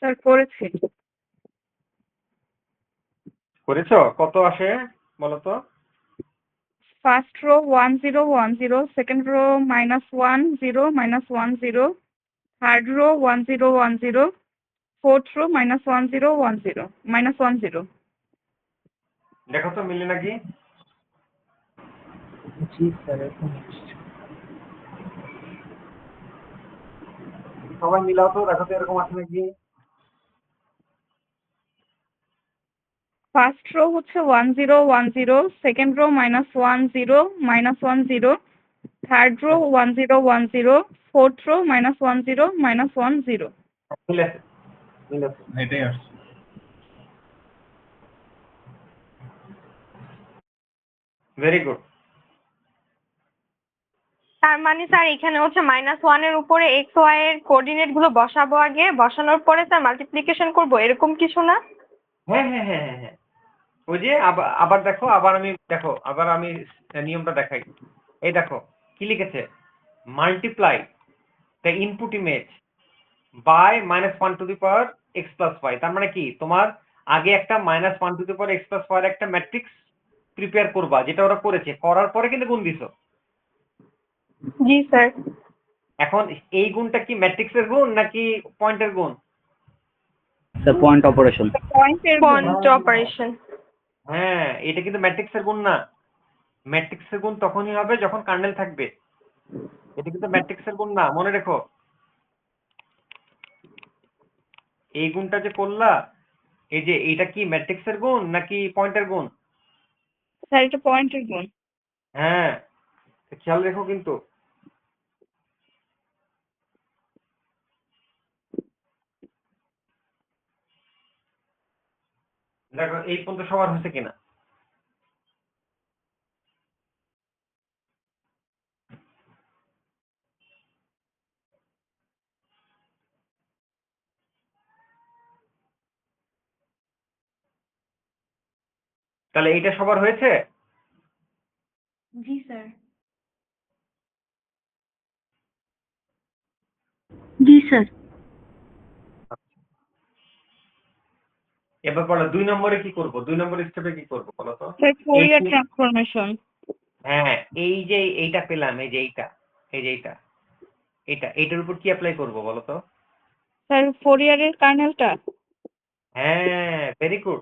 স্যার করেছি।
করেছো? কত আসে বলো তো?
First row 1 0 1 0, second row -1 0 -1 0, third row 1 0 1 0, fourth row -1 0 1 0 -1 0।
দেখো তো মিলে নাকি?
জি স্যার এরকম আসছে।
সবাই মিলাও তো, দেখো তো এরকম আছে নাকি?
ফার্স্ট রো হচ্ছে 1 0 1 0, second row -1 0 -1 0, third row 1 0 1 0, fourth row -1 0 -1 0।
মিলেছে, মিলেছে।
এটাই আসছে।
Very good.
তার মানে স্যার এখানে হচ্ছে -1 এর উপরে এক্স ওয়াই এর কোঅর্ডিনেট গুলো বসাবো, আগে বসানোর পরে স্যার মাল্টিপ্লিকেশন করব, এরকম কিছু না?
হ্যাঁ হ্যাঁ হ্যাঁ হ্যাঁ হ্যাঁ, ওই যে আবার দেখো, আবার আমি নিয়মটা দেখাই। এই দেখো কি লিখেছে, multiply the input image by -1 to the power x plus y। তার মানে কি, তোমার আগে একটা -1 to the power x plus y এর একটা ম্যাট্রিক্স প্রিপেয়ার করবা, যেটা ওরা করেছে, করার পরে কিন্তু গুণ দিছো।
জি স্যার।
এখন এই গুণটা কি ম্যাট্রিক্সের গুণ নাকি পয়েন্টের গুণ?
Sir point operation.
পয়েন্টের
পয়েন্ট অপারেশন।
হ্যাঁ, এটা কিন্তু ম্যাট্রিক্সের গুণ না। ম্যাট্রিক্সের গুণ তখনই হবে যখন কার্নেল থাকবে। এটা কিন্তু ম্যাট্রিক্সের গুণ না, মনে রেখো। এই গুণটা যে করলা, এই যে এইটা কি ম্যাট্রিক্সের গুণ নাকি পয়েন্টের গুণ?
স্যার এটা পয়েন্টের গুণ।
হ্যাঁ, খেয়াল রেখো কিন্তু। দেখো এই পর্যন্ত সবার হয়েছে কিনা। তাহলে এইটা সবার হয়েছে?
জি স্যার।
জি স্যার।
এবার বলো 2 নম্বরে কি করব, 2 নম্বর স্টেপে কি করব বলো তো।
Sir Fourier transformation.
হ্যাঁ, এই যে এইটা পেলাম, এই যে এইটার উপর কি অ্যাপ্লাই করব বলো তো।
স্যার ফোরিয়ারের কার্নেলটা।
হ্যাঁ, ভেরি গুড,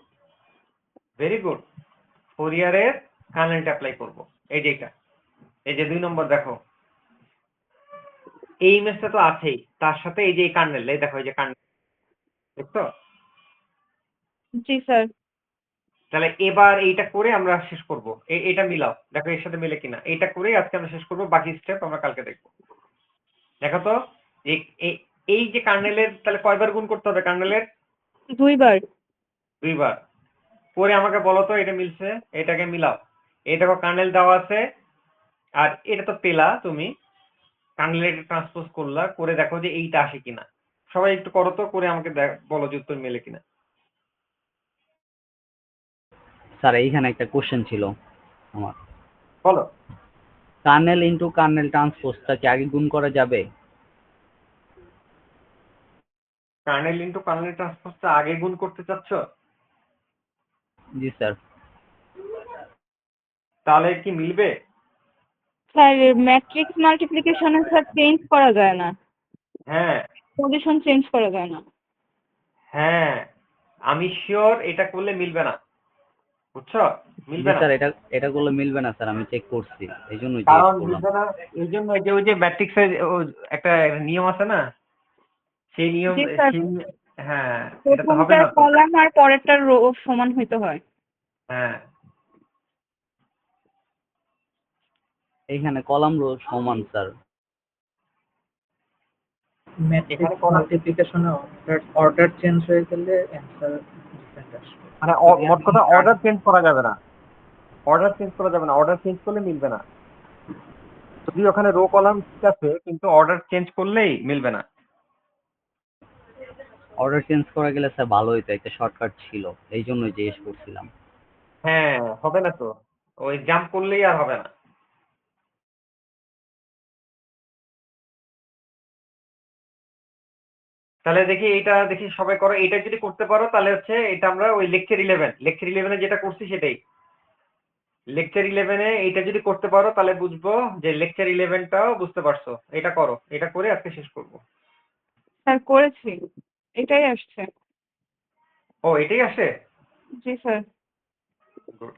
ভেরি গুড। ফোরিয়ারের কার্নেলটা অ্যাপ্লাই করব। এই যে এটা, এই যে 2 নম্বর দেখো, এই ইমেজটা তো আছেই, তার সাথে এই যে কার্নেল, এই দেখো এই যে কার্নেল, দেখছো?
জি স্যার।
তাহলে এবার এইটা করে আমরা শেষ করব। এটা মিলাও, দেখো এর সাথে মিলে কিনা। এইটা করেই আজকে আমরা শেষ করব, বাকি স্টেপ আমরা কালকে দেখবো। দেখো তো, এই যে কার্নেলের তাহলে কয়বার গুণ করতে হবে কার্নেলের?
2 বার।
2 বার। পরে আমাকে বলো তো এটা মিলছে, এটাকে মিলাও। এই দেখো কার্নেল দেওয়া আছে, আর এটা তো পেলা তুমি, কার্নেলের ট্রান্সপোজ করলা, করে দেখো যে এইটা আসে কিনা। সবাই একটু করো তো, করে আমাকে বলো যে উত্তর মেলে কিনা।
স্যার এইখানে একটা কোশ্চেন ছিল আমার।
বলো।
কার্নেল ইনটু কার্নেল ট্রান্সপোজটা কি আগে গুণ করা যাবে?
কার্নেল ইনটু কার্নেল ট্রান্সপোজটা আগে গুণ করতে চাচ্ছ?
জি স্যার।
তাহলে কি মিলবে?
স্যার ম্যাট্রিক্স মাল্টিপ্লিকেশনে স্যার চেঞ্জ করা যায় না,
হ্যাঁ
পজিশন চেঞ্জ করা যায় না।
হ্যাঁ, আমি শিওর এটা করলে মিলবে না, বুঝছো?
জি
মিলবে না।
স্যার, এটা করলে মিলবে না স্যার, আমি চেক করছি, এই জন্যই জিজ্ঞেস
কারণ
করলাম।
মিলবে না এই জন্য যে ওই যে ম্যাট্রিক্সের একটা নিয়ম আছে না, সেই নিয়ম,
জি স্যার।
সেই হ্যাঁ, এটা তো হবে
প্রথমটার
না তো।
কলাম আর পরেরটার রো সমান হইতে হয়।
হ্যাঁ,
এইখানে কলাম রো সমান স্যার।
এখানে
ম্যাট্রিক্স মাল্টিপ্লিকেশনে অর্ডার চেঞ্জ হয়ে গেলে অ্যান্সার ডিফারেন্ট আসবে।
মানে মোট কথা অর্ডার চেঞ্জ করা যাবে না, অর্ডার চেঞ্জ করা যাবে না, অর্ডার চেঞ্জ করলে মিলবে না। যদি ওখানে রো কলাম ঠিক আছে, কিন্তু অর্ডার চেঞ্জ করলেই মিলবে না।
অর্ডার চেঞ্জ করা গেলে স্যার ভালো হইতো, একটা শর্টকাট ছিল, এই জন্যই জিজ্ঞেস করছিলাম।
হ্যাঁ, হবে না তো, ওই জাম্প করলেই আর হবে না। তাহলে দেখি এটা, দেখি সবাই করো। এটা যদি করতে পারো তাহলে হচ্ছে এটা আমরা ওই লেকচার 11 যেটা করছি সেটাই। লেকচার 11 এইটা যদি করতে পারো তাহলে বুঝবো যে লেকচার 11টাও বুঝতে পারছো। এটা করো, এটা করে আজকে শেষ করবো।
স্যার করেছি, এটাই আসছে।
ও, এটাই আসে?
জি স্যার।
Good.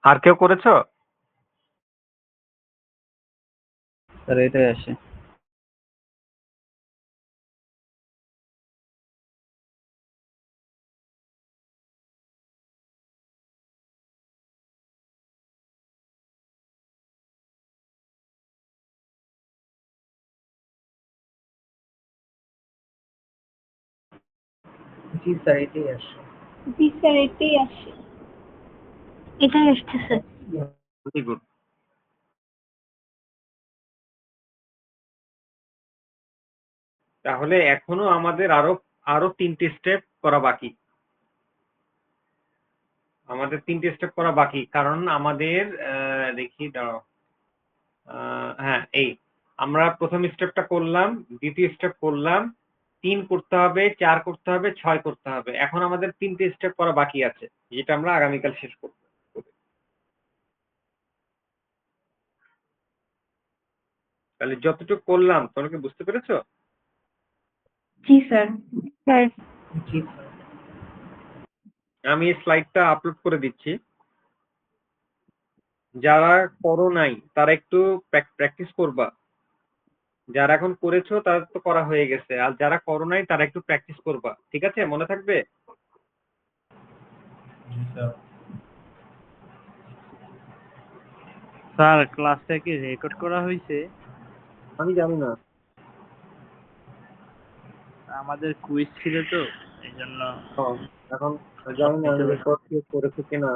আর কেউ করেছো?
স্যার এটাই আসে।
জি স্যার, এটাই আসে। এটাই আসছে স্যার।
Very good. তাহলে এখনো আমাদের আরো আরো 3টি স্টেপ করা বাকি। আমাদের 3টি স্টেপ করা বাকি, কারণ আমাদের দেখি দাঁড়াও। হ্যাঁ, এই আমরা প্রথম স্টেপটা করলাম, দ্বিতীয় স্টেপ করলাম, 3 করতে হবে, 4 করতে হবে, 6 করতে হবে। এখন আমাদের 3টে স্টেপ করা বাকি আছে, যেটা আমরা আগামীকাল শেষ করব। তাহলে যতটুকু করলাম তোমরা কি বুঝতে পেরেছো?
জি স্যার। স্যার
আমি এই স্লাইডটা আপলোড করে দিচ্ছি। যারা করো নাই তারা একটু প্র্যাকটিস করবা। যারা এখন করেছো তাদের তো করা হয়ে গেছে, আর যারা করো নাই তারা একটু প্র্যাকটিস করবা, ঠিক আছে? মনে থাকবে?
জি স্যার।
স্যার ক্লাসটা কি রেকর্ড করা হয়েছে?
আমি জানি না।
আমাদের কুইজ ছিল তো এই জন্য
এখন জানি না আমি রেকর্ড করেছি কিনা।